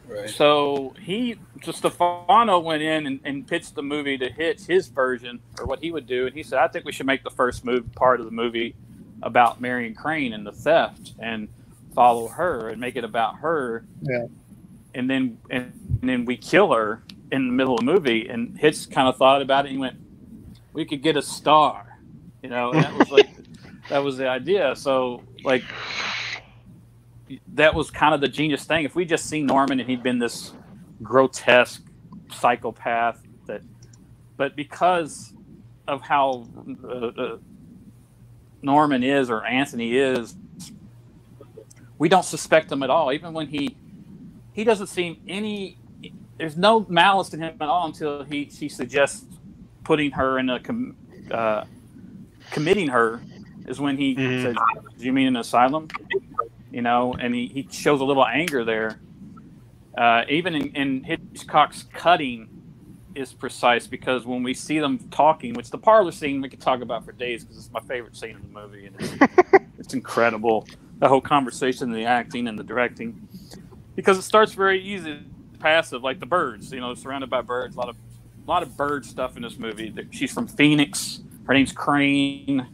Right. So Stefano went in and pitched the movie to Hitch, his version, or what he would do. And he said, I think we should make the first part of the movie about Marion Crane and the theft, and follow her and make it about her. Yeah. And then we kill her in the middle of the movie. And Hitch kind of thought about it, and he went, we could get a star. And that was like that was the idea. So like that was kind of the genius thing. If we just seen Norman and he'd been this grotesque psychopath, but because of how Norman is or Anthony is, we don't suspect him at all. Even when he doesn't seem any. There's no malice in him at all until she suggests putting her in committing her is when he says, "Do you mean an asylum?" You know, and he shows a little anger there. Even in Hitchcock's cutting is precise, because when we see them talking, which the parlor scene we could talk about for days because it's my favorite scene in the movie, and it's incredible. The whole conversation, the acting, and the directing, because it starts very easy, passive, like the birds. You know, surrounded by birds. A lot of bird stuff in this movie. She's from Phoenix. Her name's Crane.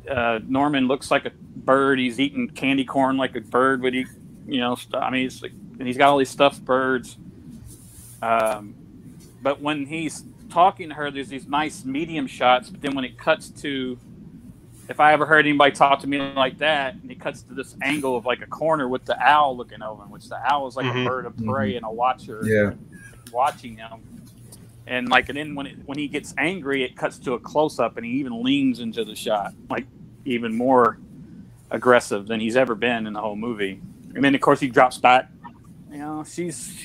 Norman looks like a bird. He's eating candy corn like a bird would eat. You know, I mean, it's like, and he's got all these stuffed birds. But when he's talking to her, there's these nice medium shots. But then when it cuts to, if I ever heard anybody talk to me like that, and it cuts to this angle of like a corner with the owl looking over him, which the owl is like a bird of prey and a watcher watching him. And like, and then when he gets angry, it cuts to a close up, and he even leans into the shot, like even more aggressive than he's ever been in the whole movie. And then of course he drops back. You know, she's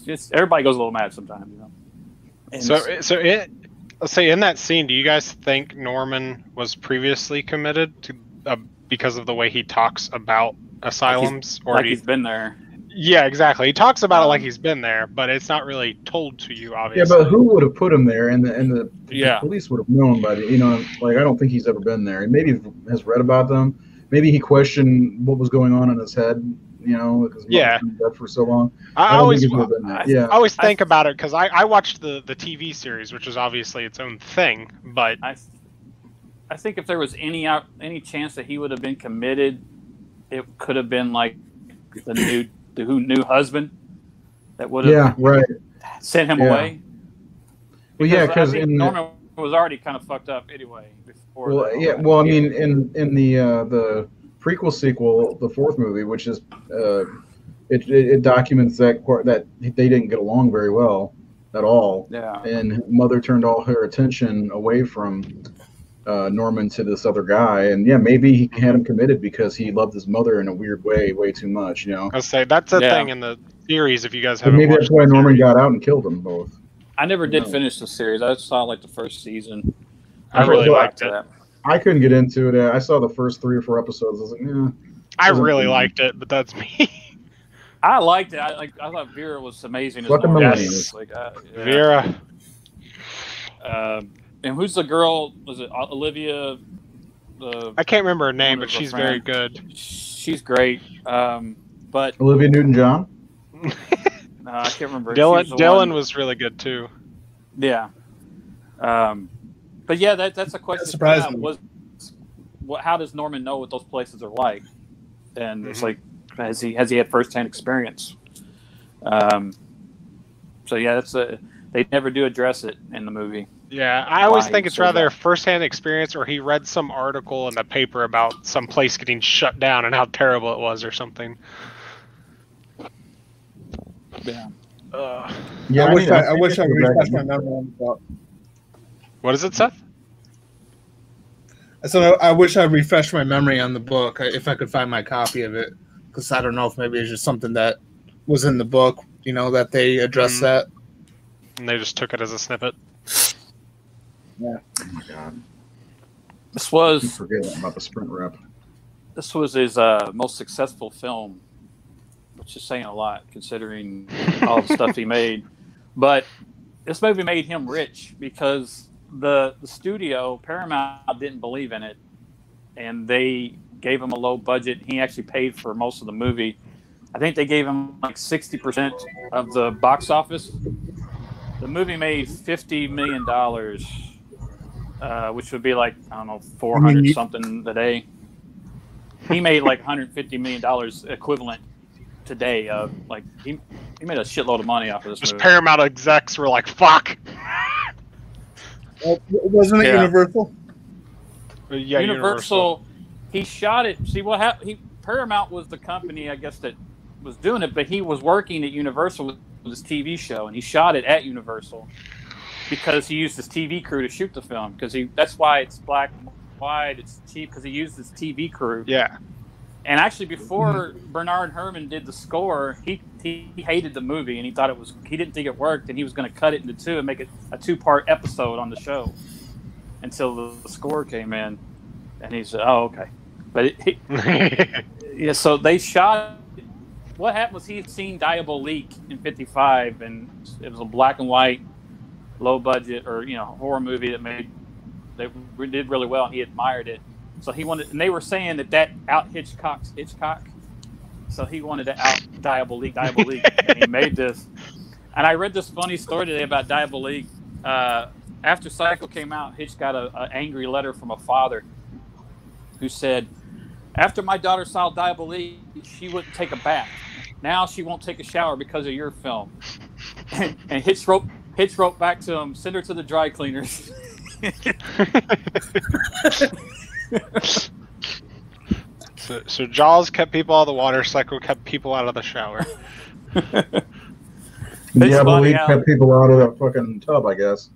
just, everybody goes a little mad sometimes. You know. And Let's say in that scene, do you guys think Norman was previously committed to because of the way he talks about asylums, or he's been there? Yeah, exactly. He talks about it like he's been there, but it's not really told to you, obviously. Yeah, but who would have put him there? And the police would have known by the, like, I don't think he's ever been there. And maybe has read about them. Maybe he questioned what was going on in his head, because he's been dead for so long. I always think about it because I watched the TV series, which is obviously its own thing. But I think if there was any chance that he would have been committed, it could have been like the new husband that would have sent him away. Well, because Norman was already kind of fucked up anyway. Before I mean, in the prequel sequel, the fourth movie, which is it documents that they didn't get along very well at all. Yeah. And mother turned all her attention away from Norman to this other guy, and maybe he had him committed because he loved his mother in a weird way too much. I'll say that's a thing in the series. If you guys haven't, maybe that's why Norman got out and killed them both. I never did finish the series. I saw like the first season. I really liked it. I couldn't get into it. I saw the first 3 or 4 episodes. I was like, I really liked it, but that's me. I liked it. I thought Vera was amazing. Yes. Vera. And who's the girl? Was it Olivia? I can't remember her name, but she's very good. She's great. But Olivia Newton-John? No, I can't remember. Dylan was really good too. Yeah. But yeah, that's a question. That surprised me. How does Norman know what those places are like? And it's like, has he had firsthand experience? So yeah, they never do address it in the movie. Yeah, I always think it's rather a first-hand experience, or he read some article in the paper about some place getting shut down and how terrible it was, or something. Yeah. I wish I could refresh my memory on the book. What is it, Seth? So I wish I'd refresh my memory on the book if I could find my copy of it, because I don't know if maybe it's just something that was in the book, that they addressed that. And they just took it as a snippet. Yeah. Oh my God. This was forgetting about the sprint rep. This was his most successful film, which is saying a lot considering all the stuff he made. But this movie made him rich because the studio, Paramount, didn't believe in it, and they gave him a low budget. He actually paid for most of the movie. I think they gave him like 60% of the box office. The movie made $50 million, which would be like, I don't know, 400 something today. He made like $150 million equivalent today. He made a shitload of money off of this movie. Paramount execs were like, fuck. Wasn't it Universal? Yeah, Universal. He shot it. See what happened? Paramount was the company, I guess, that was doing it, but he was working at Universal with his TV show, and he shot it at Universal because he used his TV crew to shoot the film. Because that's why it's black wide. It's cheap because he used his TV crew. Yeah. And actually, before Bernard Herrmann did the score, he hated the movie and he didn't think it worked, and he was going to cut it into two and make it a 2-part episode on the show until the score came in, and he said, "Oh, okay." But yeah, so they shot. What happened was he'd seen Diabolique in '55, and it was a black and white, low budget or horror movie that did really well, and he admired it. So he wanted, and they were saying that out Hitchcock. So he wanted to out Diabolique, and he made this. And I read this funny story today about Diabolique. After Psycho came out, Hitch got an angry letter from a father who said, "After my daughter saw Diabolique, she wouldn't take a bath. Now she won't take a shower because of your film." And Hitch wrote back to him, "Send her to the dry cleaners." So Jaws kept people out of the water. Psycho kept people out of the shower. Diabolique kept people out of the fucking tub, I guess.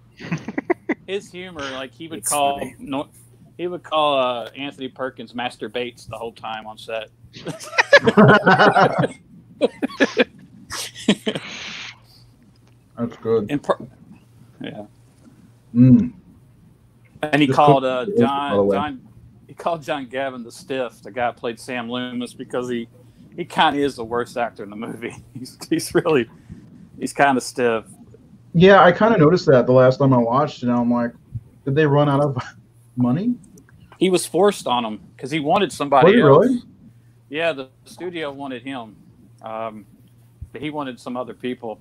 His humor, like he would call Anthony Perkins Master Bates the whole time on set. That's good. Yeah. Mm. And he Just called John. He called John Gavin the Stiff, the guy who played Sam Loomis, because he kind of is the worst actor in the movie. He's kind of stiff. Yeah, I kind of noticed that the last time I watched it. And I'm like, did they run out of money? He was forced on him because he wanted somebody else. Really? Yeah, the studio wanted him. But he wanted some other people.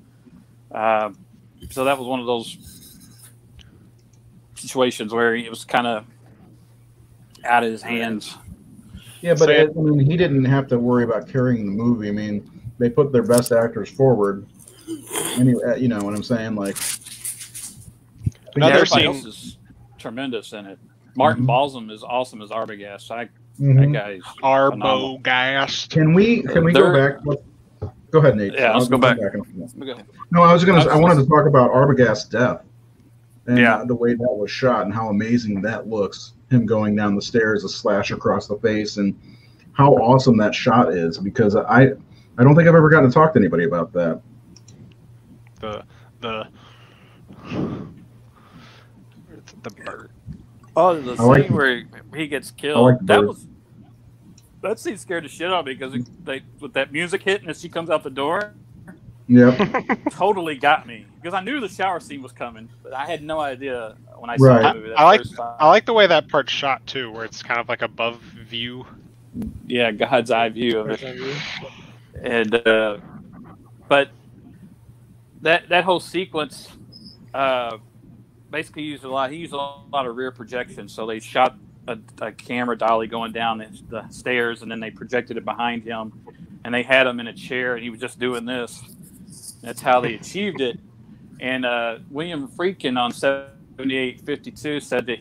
So that was one of those situations where it was kind of out of his hands. Yeah, but I mean, he didn't have to worry about carrying the movie. I mean, they put their best actors forward. Anyway, you know what I'm saying? Like, everybody else is tremendous in it. Martin Balsam is awesome as Arbogast. That guy's Arbogast. Can we go back? Go ahead, Nate. Yeah, let's go back. No, I wanted to talk about Arbogast's death and the way that was shot and how amazing that looks. Him going down the stairs, a slash across the face, and how awesome that shot is. Because I don't think I've ever gotten to talk to anybody about that. The bird. Oh, the scene where he gets killed. That scene scared the shit out of me because with that music hitting as she comes out the door. Yeah. Totally got me because I knew the shower scene was coming, but I had no idea when I saw the movie. I like the way that part's shot too, where it's kind of like above view. Yeah, God's eye view of it. And but that whole sequence basically used a lot of rear projection. So they shot a camera dolly going down the stairs, and then they projected it behind him, and they had him in a chair, and he was just doing this. That's how they achieved it. And William Friedkin on 7852 said that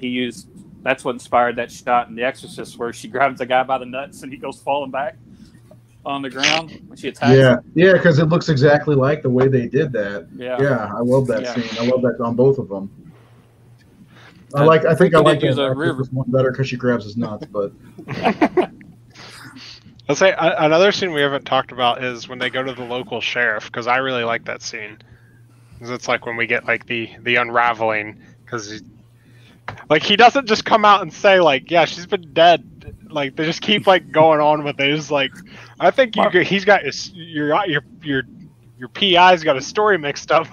that's what inspired that shot in The Exorcist, where she grabs the guy by the nuts and he goes falling back on the ground when she attacks him. Yeah, because it looks exactly like the way they did that. Yeah, I love that scene. I love that on both of them. I think I like this one better because she grabs his nuts, but. Let's say another scene we haven't talked about is when they go to the local sheriff, because I really like that scene. Because it's like when we get like the unraveling, because he doesn't just come out and say like, yeah, she's been dead. Like they just keep like going on with it. It's like, I think he's got your PI's got a story mixed up.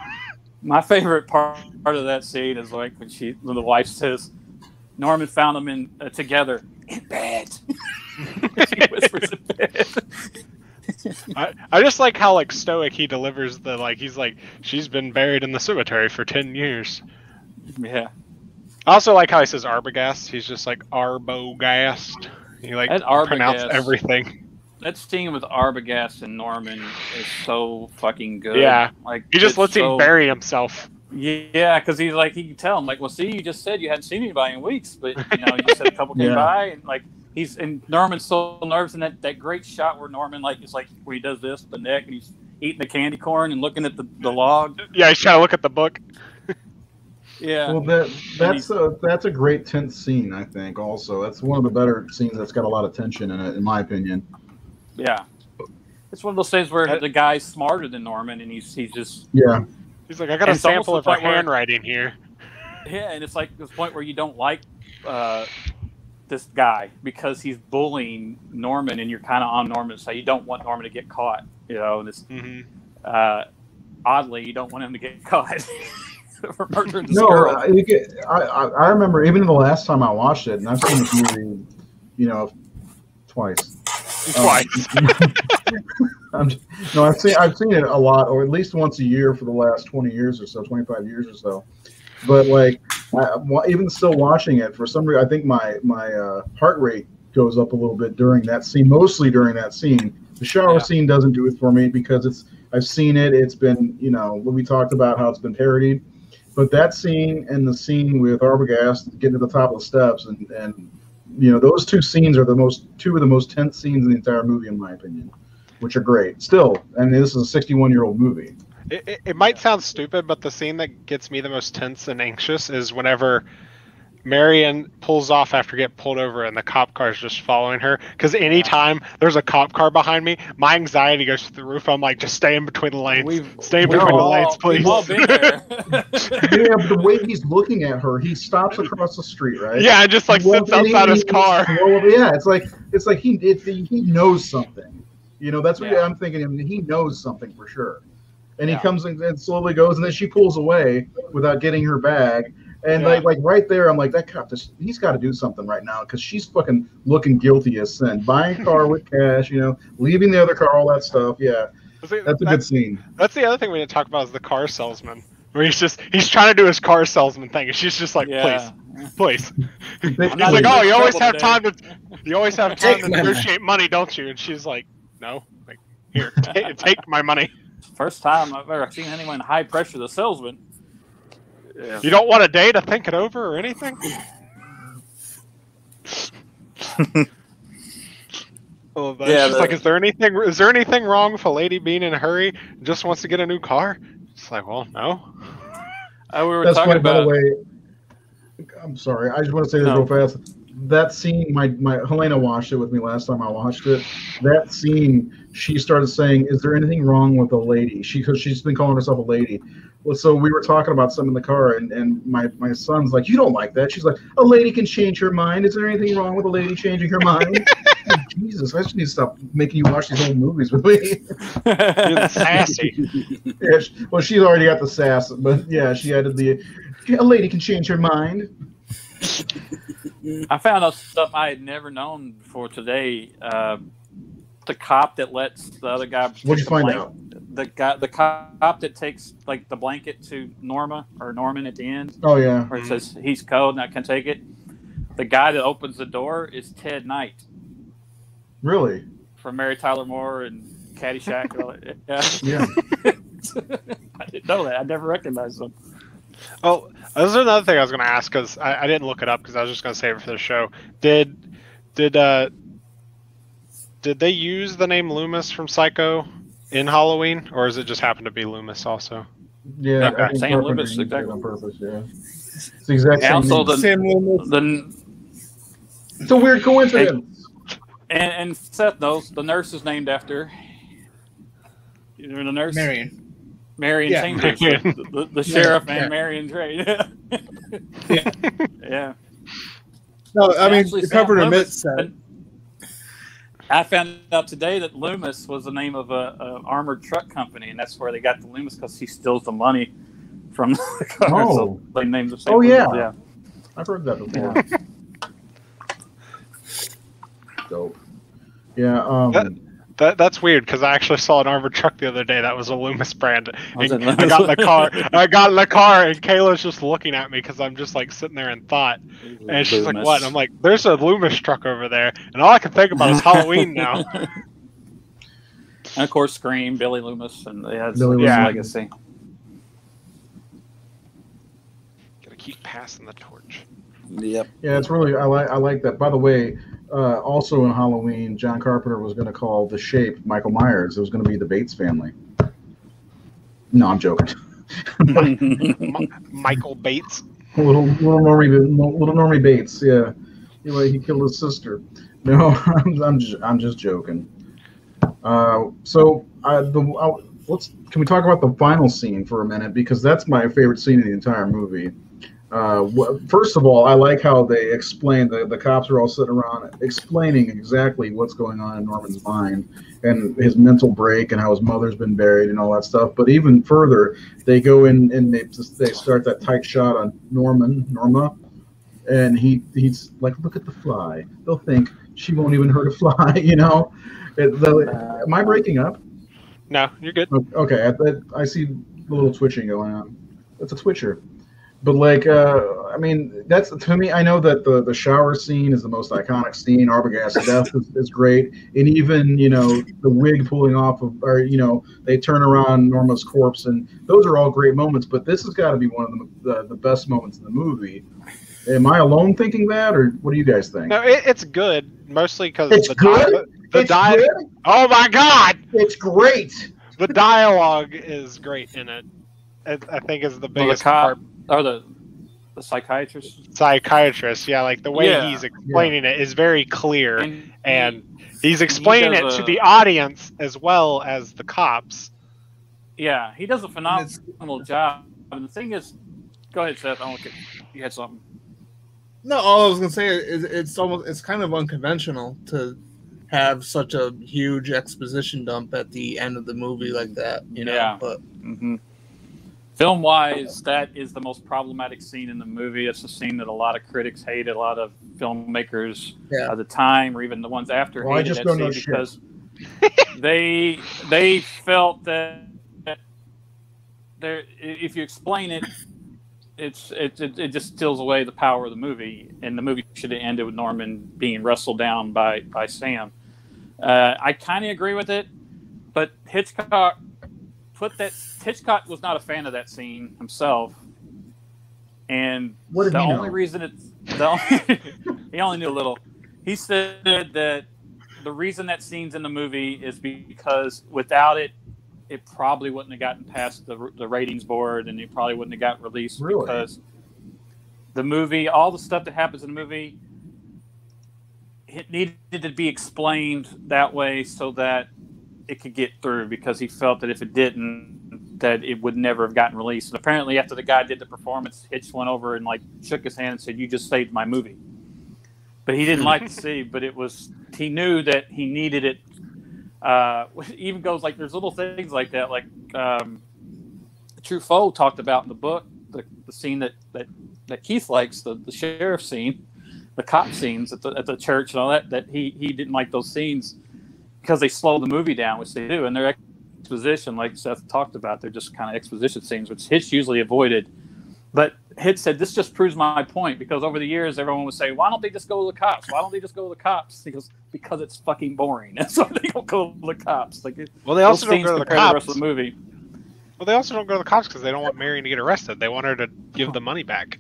My favorite part of that scene is like when the wife says, Norman found them together in bed. She whispers in bed. I just like how like stoic he delivers he's like, she's been buried in the cemetery for 10 years. Yeah. I also like how he says Arbogast. He's just like Arbogast. He pronounces everything. That scene with Arbogast and Norman is so fucking good. Yeah. Like he just lets him bury himself. Yeah, because he's like, he can tell him like, well, see, you just said you hadn't seen anybody in weeks, but you said a couple came by, and like Norman's so nervous, and that great shot where Norman it's like where he does this with the neck, and he's eating the candy corn and looking at the log. Yeah, he's trying to look at the book. Yeah. Well, that's a great tense scene. I think also that's one of the better scenes that's got a lot of tension in it, in my opinion. Yeah. It's one of those things where the guy's smarter than Norman, and he's just Yeah. He's like, I got a sample of her handwriting here. Yeah, and it's like this point where you don't like this guy because he's bullying Norman, and you're kind of on Norman's side. You don't want Norman to get caught, you know. And it's oddly, you don't want him to get caught for murdering this girl. I remember even the last time I watched it, and I've seen this movie, you know, twice. Twice. I've seen it a lot, or at least once a year for the last 20 years or so, 25 years or so. But like, even still watching it, for some reason, I think my heart rate goes up a little bit during that scene. Mostly during that scene. The shower scene doesn't do it for me because I've seen it. It's been, you know, when we talked about how it's been parodied. But that scene and the scene with Arbogast getting to the top of the steps and you know, those two scenes are two of the most tense scenes in the entire movie, in my opinion, which are great. Still, I mean, this is a 61-year-old movie. It might sound stupid, but the scene that gets me the most tense and anxious is whenever Marion pulls off after getting pulled over and the cop car is just following her. Because anytime there's a cop car behind me, my anxiety goes through the roof. I'm like, just stay in between the lanes. Stay in between the lanes, please. We've all been there. Yeah, but the way he's looking at her, he stops across the street, right? Yeah, and just like sits outside his car. Yeah, it's like he knows something. You know, that's what I'm thinking. I mean, he knows something for sure. And he comes and slowly goes, and then she pulls away without getting her bag. And like right there, I'm like, that cop, he's got to do something right now because she's fucking looking guilty as sin. Buying a car with cash, you know, leaving the other car, all that stuff. Yeah, that's a good scene. That's the other thing we didn't talk about is the car salesman, where he's trying to do his car salesman thing, and she's just like, please. He's like, oh, you always have time to negotiate money, don't you? And she's like, no, like here, take my money. First time I've ever seen anyone high pressure the salesman. Yeah. You don't want a day to think it over or anything? Well, she's like, is there anything wrong with a lady being in a hurry and just wants to get a new car? It's like, well, no. We were talking about. By the way, I'm sorry. I just want to say this real fast. That scene, my Helena watched it with me last time I watched it. That scene, she started saying, "Is there anything wrong with a lady?" Because she's been calling herself a lady. Well, so we were talking about something in the car, and my son's like, "You don't like that?" She's like, "A lady can change her mind. Is there anything wrong with a lady changing her mind?" Jesus, I just need to stop making you watch these old movies with me. You're sassy. Yeah, well, she's already got the sass, but yeah, she added a lady can change her mind. I found out stuff I had never known before today. The cop that lets the other guy. What'd you find out? The cop that takes like the blanket to Norman at the end. Oh yeah. Where it says he's cold and I can take it. The guy that opens the door is Ted Knight. Really? From Mary Tyler Moore and Caddyshack. And all that. Yeah. I didn't know that. I never recognized him. Oh, this is another thing I was going to ask because I didn't look it up because I was just going to save it for the show. Did they use the name Loomis from Psycho in Halloween, or does it just happen to be Loomis also? Yeah, okay. Same Loomis exactly on purpose. Yeah, it's the exact same. Also, it's a weird coincidence. And Seth knows the nurse is named after. You know the nurse. Marion Chambers, the sheriff and Marion Trey. Yeah. No, I mean, the cover admit said. I found out today that Loomis was the name of a armored truck company, and that's where they got the Loomis because he steals the money from the car. Oh, so they named the same yeah. Yeah, I've heard that before. Dope. Yeah. That's weird because I actually saw an armored truck the other day that was a Loomis brand. I got in the car, and Kayla's just looking at me because I'm just like sitting there in thought, and she's like, "What?" And I'm like, "There's a Loomis truck over there," and all I can think about is Halloween now. And of course, Scream, Billy Loomis, and it's legacy. Gotta keep passing the torch. Yep. Yeah, it's really I like that. By the way. Also in Halloween, John Carpenter was going to call The Shape Michael Myers. It was going to be the Bates family. No, I'm joking. Michael Bates. Little Normie Bates, yeah. He killed his sister. No, I'm just joking. Can we talk about the final scene for a minute, because that's my favorite scene in the entire movie. First of all, I like how they explain the cops are all sitting around explaining exactly what's going on in Norman's mind and his mental break and how his mother's been buried and all that stuff. But even further, they go in and they start that tight shot on Norma, and he's like, look at the fly. They'll think she won't even hurt a fly, Am I breaking up? No, you're good. Okay, I see a little twitching going on. That's a twitcher. But that's, to me, I know that the shower scene is the most iconic scene. Arbogast's death is great, and even the wig pulling off of, or they turn around Norma's corpse, and those are all great moments. But this has got to be one of the best moments in the movie. Am I alone thinking that, or what do you guys think? No, it's good, mostly because good. Oh my God, it's great. The dialogue is great in it. I think is the biggest part. Or the psychiatrist? Psychiatrist, yeah. Like the way he's explaining it is very clear, and he's explaining it to the audience as well as the cops. Yeah, he does a phenomenal job. And the thing is, go ahead, Seth. You had something. No, all I was gonna say is it's kind of unconventional to have such a huge exposition dump at the end of the movie like that, Yeah. But film-wise, that is the most problematic scene in the movie. It's a scene that a lot of critics hated, a lot of filmmakers at the time, or even the ones after hated that scene because they felt that if you explain it, it just steals away the power of the movie, and the movie should have ended with Norman being wrestled down by Sam. I kind of agree with it, but Hitchcock was not a fan of that scene himself, and the only reason he only knew a little. He said that the reason that scene's in the movie is because without it, it probably wouldn't have gotten past the ratings board, and it probably wouldn't have got released because the movie, all the stuff that happens in the movie, it needed to be explained that way so that it could get through, because he felt that if it didn't, that it would never have gotten released. And apparently after the guy did the performance, Hitch went over and shook his hand and said, "You just saved my movie." But he didn't like to see, but he knew that he needed it. It even goes there's little things like that, Truffaut talked about in the book, the scene that Keith likes, the sheriff scene, the cop scenes at the church and all that he didn't like those scenes because they slow the movie down, which they do, and they're exposition, like Seth talked about. They're just kind of exposition scenes, which Hitch usually avoided. But Hitch said, this just proves my point, because over the years, everyone would say, why don't they just go to the cops? Why don't they just go to the cops? He goes, because it's fucking boring. That's why they don't go to the cops. Well, they also don't go to the cops. The rest of the movie. Well, they also don't go to the cops because they don't want Marion to get arrested. They want her to give the money back.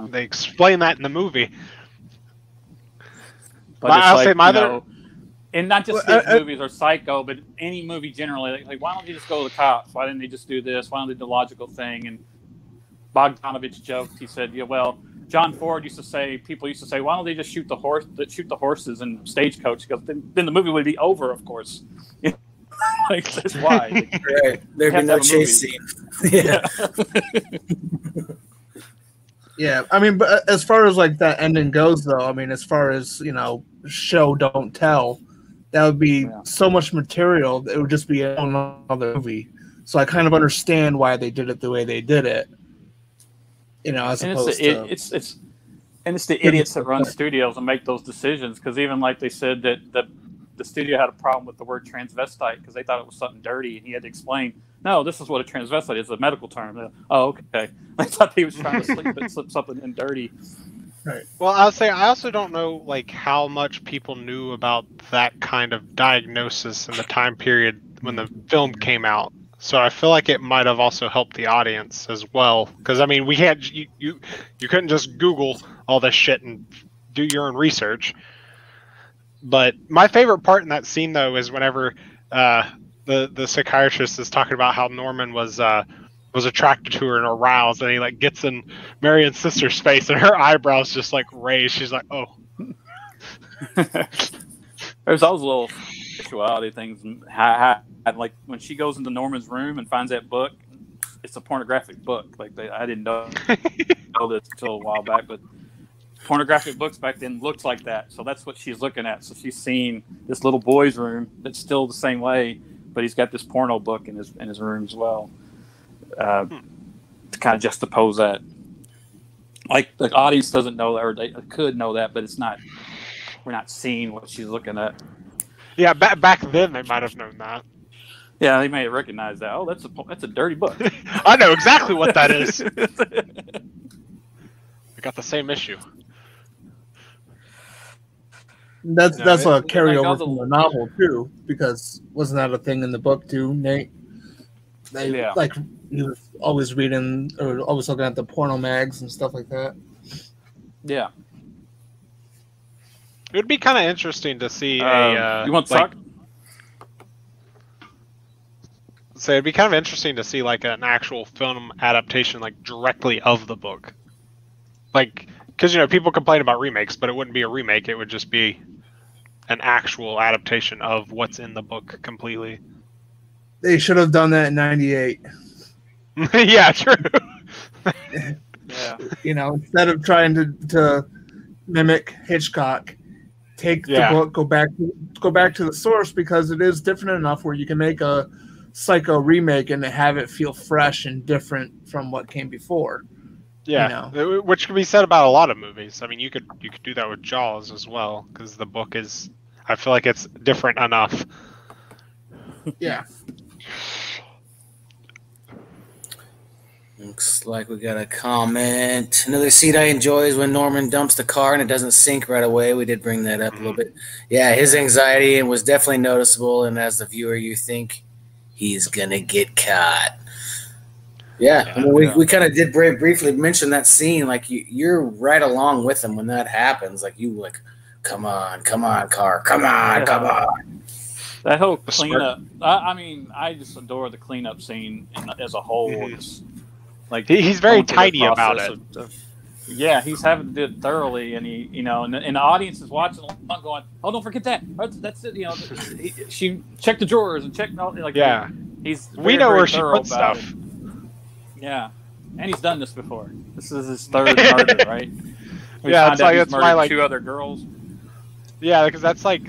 They explain that in the movie. But I'll say and not just these movies or Psycho, but any movie generally. Why don't they just go to the cops? Why didn't they just do this? Why don't they do the logical thing? And Bogdanovich joked. He said, John Ford people used to say, why don't they just shoot the horses in Stagecoach? He goes, then the movie would be over, of course. That's why. Right. There'd be no chase scene. Yeah. Yeah, but as far as that ending goes, though, as far as show don't tell, that would be so much material. It would just be another movie. So I kind of understand why they did it the way they did it. As opposed to it's the idiots that run studios and make those decisions. Because even they said that the studio had a problem with the word transvestite because they thought it was something dirty, and he had to explain, no, this is what a transvestite is, a medical term. Oh, okay. I thought he was trying to slip something in dirty. Right. Well, I'll say I also don't know how much people knew about that kind of diagnosis in the time period when the film came out. So I feel like it might have also helped the audience as well, because we can't you couldn't just Google all this shit and do your own research. But my favorite part in that scene, though, is whenever the psychiatrist is talking about how Norman was attracted to her and aroused, and he like gets in Marion's sister's face, and her eyebrows just like raise. She's like, "Oh." There's those little sexuality things. How, like when she goes into Norman's room and finds that book, it's a pornographic book. Like I didn't know this until a while back, but pornographic books back then looked like that. So that's what she's looking at. So she's seen this little boy's room that's still the same way, but he's got this porno book in his room as well. To kind of juxtapose that, like the audience doesn't know that, or they could know that, but it's not. We're not seeing what she's looking at. Yeah, back then they might have known that. Yeah, they may recognize that. Oh, that's a dirty book. I know exactly what that is. I got the same issue. That's a carryover from the novel too, because wasn't that a thing in the book too, Nate? Like he was always reading or always looking at the porno mags and stuff like that. Yeah. It would be kind of interesting to see you want to talk? So it'd be kind of interesting to see like an actual film adaptation, like directly of the book. Like, because people complain about remakes, but it wouldn't be a remake; it would just be an actual adaptation of what's in the book completely. They should have done that in '98. Yeah, true. Yeah. Instead of trying to mimic Hitchcock. Take the book, go back to the source, because it is different enough where you can make a Psycho remake and have it feel fresh and different from what came before. Yeah, which can be said about a lot of movies. I mean, you could do that with Jaws as well, because the book is. I feel like it's different enough. Yeah. Looks like we got a comment. Another scene I enjoy is when Norman dumps the car and it doesn't sink right away. We did bring that up a little bit. Yeah, his anxiety was definitely noticeable, and as the viewer, you think he's gonna get caught. Yeah, I mean, we kind of did briefly mention that scene. Like you're right along with him when that happens. Like come on, car, come on. That whole cleanup. I mean, I just adore the cleanup scene as a whole. Mm-hmm. Like he's very tidy about it. Yeah, he's having to do it thoroughly, and and the audience is watching along, going, "Oh, don't forget that. That's it." She checked the drawers and checked all. Like, yeah, he's we know where she put stuff. It. Yeah, and he's done this before. This is his third murder, right? That's why like 2 other girls. Yeah, because that's like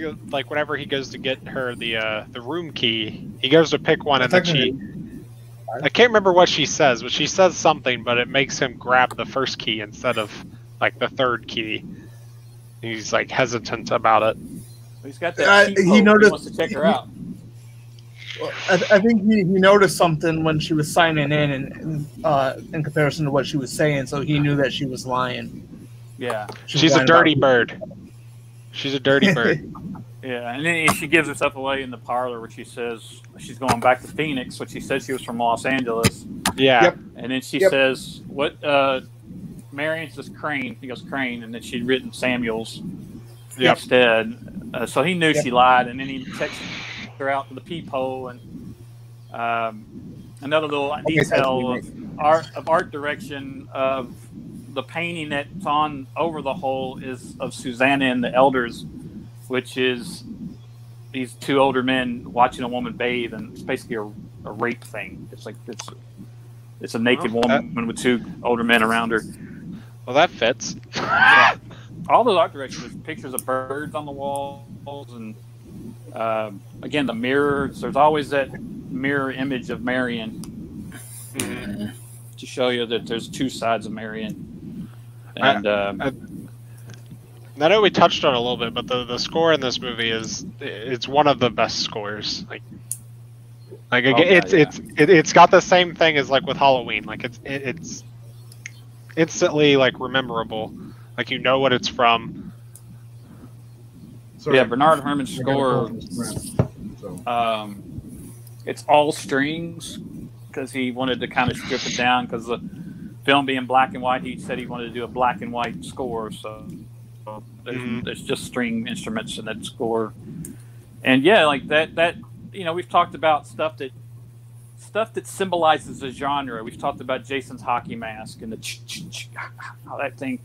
whenever he goes to get her the room key, he goes to pick one, and then I can't remember what she says, but she says something, but it makes him grab the first key instead of like the third key. He's like hesitant about it. He's got that. He wants to check her out. I think he noticed something when she was signing in comparison to what she was saying, so he knew that she was lying. Yeah, she's a dirty bird. She's a dirty bird. Yeah, and then she gives herself away in the parlor where she says she's going back to Phoenix, but she said she was from Los Angeles. Yeah. Yep. And then she says, "What? Marion says Crane." He goes Crane, and then she'd written Samuels instead. So he knew she lied, and then he texted her out to the peephole. And another little detail of art direction of the painting that's on over the hole is of Susanna and the elders, which is these 2 older men watching a woman bathe, and it's basically a rape thing. It's like it's a naked woman with 2 older men around her. Well, that fits. Yeah. All the art direction is pictures of birds on the walls, and again the mirrors. There's always that mirror image of Marion to show you that there's 2 sides of Marion. And I know we touched on it a little bit, but the score in this movie it's one of the best scores. It's got the same thing as like with Halloween. Like it's instantly like memorable. Like what it's from. Yeah, Bernard Herrmann's score. It's all strings because he wanted to kind of strip it down because the film being black and white. He said he wanted to do a black and white score, so there's just string instruments in that score. And yeah, like that we've talked about stuff that symbolizes the genre. We've talked about Jason's hockey mask and how that thing.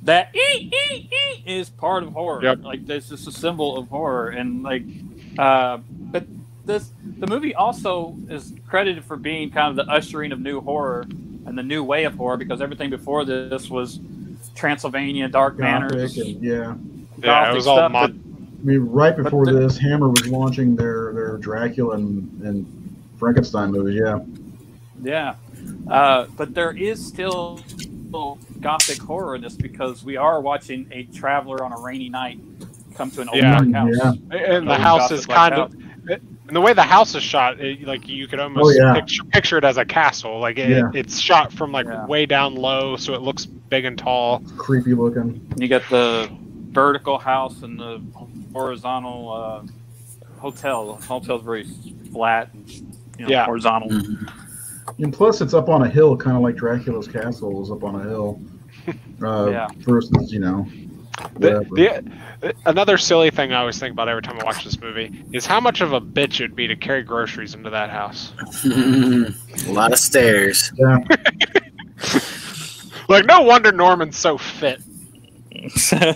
That is part of horror. Yep. Like, this is a symbol of horror, and but the movie also is credited for being kind of the ushering of new horror and the new way of horror, because everything before this was Transylvania, Dark Manners, yeah. Yeah, it was all I mean, right before this, Hammer was launching their Dracula and Frankenstein movies. Yeah. Yeah, but there is still gothic horror in this, because we are watching a traveler on a rainy night come to an old dark house. Yeah. And the house is kind of, and the way the house is shot, like, you could almost picture it as a castle. Like, it's shot from way down low, so it looks big and tall, creepy looking. You got the vertical house and the horizontal hotel. The hotel's very flat and horizontal. Mm-hmm. And plus, it's up on a hill, kind of like Dracula's castle is up on a hill. Versus, another silly thing I always think about every time I watch this movie is how much of a bitch it'd be to carry groceries into that house. A lot of stairs. Yeah. Like, no wonder Norman's so fit.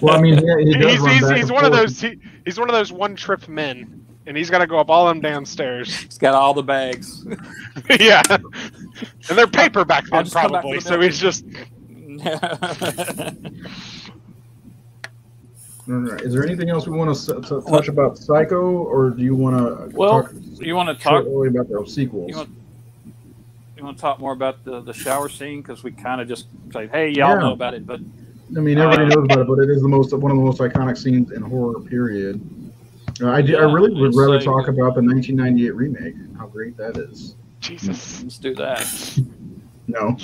Well, I mean, he's one of those. He's one of those one-trip men, and he's got to go up all them damn stairs. He's got all the bags. Yeah, and they're paper back then, probably. So he's just. Is there anything else we want to touch about Psycho, or do you want to? Well, you want to talk about the sequels? You want to talk more about the shower scene, because we kind of just say, "Hey, y'all know about it," but I mean, everybody knows about it, but it is one of the most iconic scenes in horror. Period. I really would rather talk about the 1998 remake. How great that is! Jesus, let's do that. No,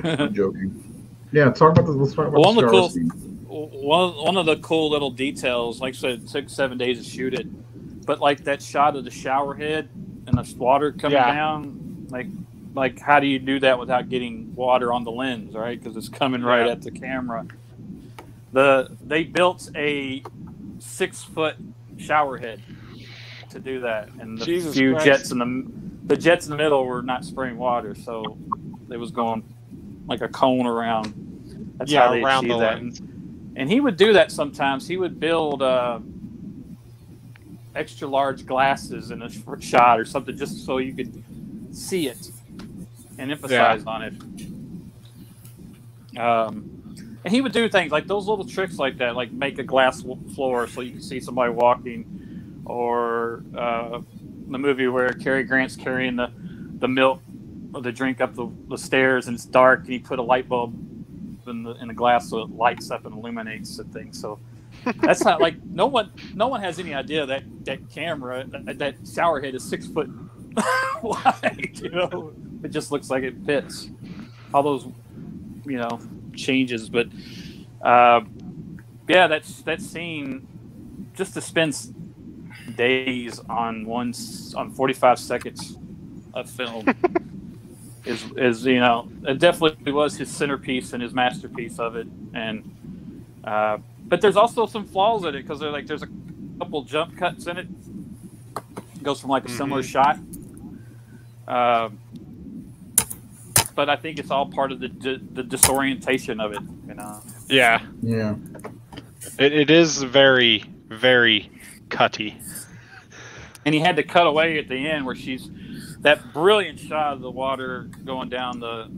I'm joking. Yeah, let's talk about the shower scene. One of the cool little details, like I said, it took 7 days to shoot it, but like that shot of the shower head and the water coming down, like how do you do that without getting water on the lens, right? Because it's coming right at the camera. They built a 6-foot shower head to do that, and the jets in the jets in the middle were not spraying water, so it was going like a cone around. That's how they achieved that. And he would do that sometimes. He would build extra large glasses in a shot or something, just so you could see it and emphasize on it. And he would do things like those little tricks like that, like make a glass floor so you can see somebody walking, or the movie where Cary Grant's carrying the milk or the drink up the stairs and it's dark, and he put a light bulb in the glass so it lights up and illuminates the thing. So that's not like no one has any idea that camera, that shower head is 6 foot wide. It just looks like it fits all those changes. But that scene, just to spend days on 45 seconds of film is it definitely was his centerpiece and his masterpiece of it. And but there's also some flaws in it, because there's a couple jump cuts in it. It goes from like a similar shot, but I think it's all part of the disorientation of it. Yeah. It is very, very cutty. And he had to cut away at the end where she's that brilliant shot of the water going down the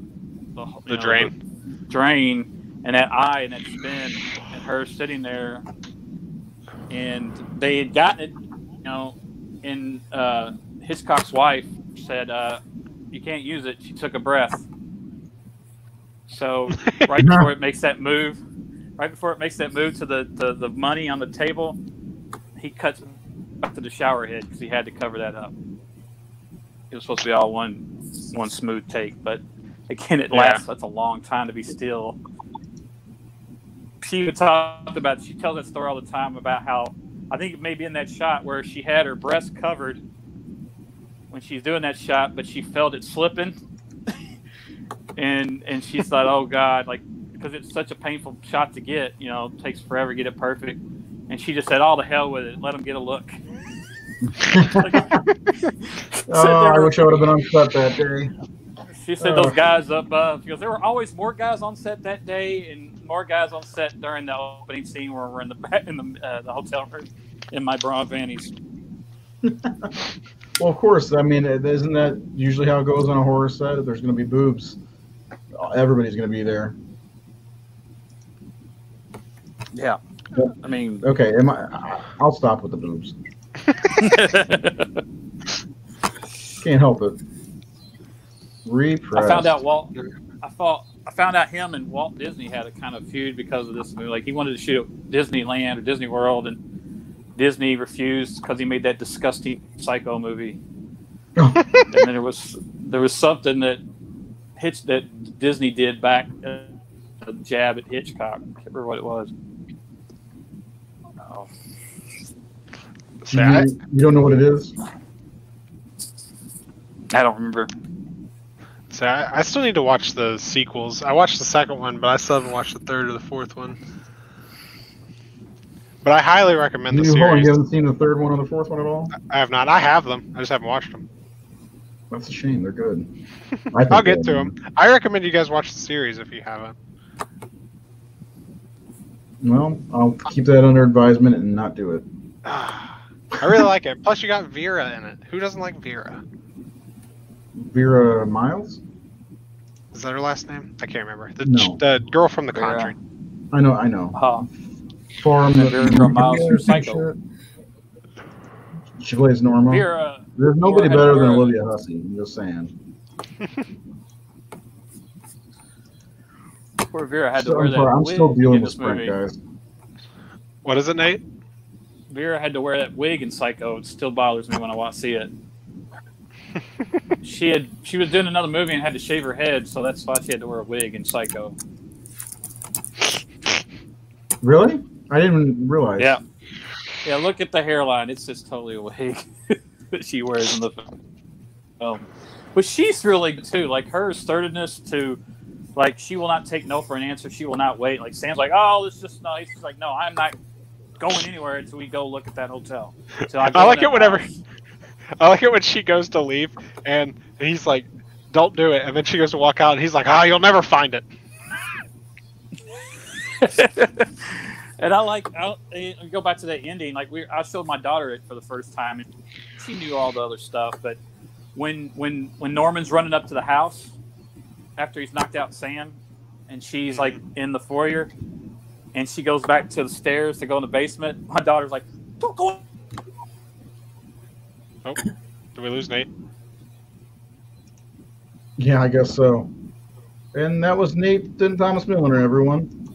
drain, and that eye and that spin, and her sitting there, and they had gotten it, and Hitchcock's wife said, "You can't use it." She took a breath. So right before it makes that move to the money on the table, he cuts back to the shower head because he had to cover that up. It was supposed to be all one smooth take, but again, it lasts. That's a long time to be still. She tells that story all the time about how, I think it may be in that shot where she had her breast covered when she's doing that shot, but she felt it slipping, and she thought, oh God, because it's such a painful shot to get, it takes forever to get it perfect, and she just said, all the hell with it, let them get a look. Oh, I wish I would have been on set that day. She said those guys up above. She goes, there were always more guys on set that day, and more guys on set during the opening scene where we're in the hotel room in my bra and panties. Well, of course. I mean, isn't that usually how it goes on a horror set? If there's going to be boobs, everybody's going to be there. Yeah. I mean, okay. I'll stop with the boobs. Can't help it. Repressed. I found out him and Walt Disney had a kind of feud because of this movie. Like he wanted to shoot at Disneyland or Disney World, and Disney refused because he made that disgusting Psycho movie. And then there was something that Disney did back, a jab at Hitchcock. I can't remember what it was. Oh. You don't know what it is? I don't remember. So I still need to watch the sequels. I watched the second one, but I still haven't watched the third or the fourth one. But I highly recommend the series. You haven't seen the third one or the fourth one at all? I have not. I have them. I just haven't watched them. That's a shame. They're good. I'll get to them. I recommend you guys watch the series if you haven't. Well, I'll keep that under advisement and not do it. I really like it. Plus, you got Vera in it. Who doesn't like Vera? Vera Miles? Is that her last name? I can't remember. The girl from The Vera. Conjuring. I know. From Miles from Psycho. She plays Norma. There's nobody better than Olivia Hussey. I'm just saying. Poor Vera had to wear that I'm wig still dealing in with this Sprint, movie. guys. What is it, Nate? Vera had to wear that wig in Psycho. It still bothers me when I see it. She was doing another movie and had to shave her head, so that's why she had to wear a wig in Psycho. Really? I didn't even realize. Yeah. Yeah, look at the hairline. It's just totally a wig that she wears in the film. But she's really good, too. Like, her sturdiness to, like, she will not take no for an answer. She will not wait. Like, Sam's like, oh, this is just nice. She's like, no, I'm not going anywhere until we go look at that hotel. I like it whenever... I like it when she goes to leave, and he's like, don't do it. And then she goes to walk out, and he's like, you'll never find it. And I'll go back to that ending. Like I showed my daughter it for the first time, and she knew all the other stuff. But when Norman's running up to the house after he's knocked out Sam, and she's like in the foyer, and she goes back to the stairs to go in the basement, my daughter's like, don't go. Oh, did we lose Nate? Yeah, I guess so. And that was Nate and Thomas Milliner, everyone.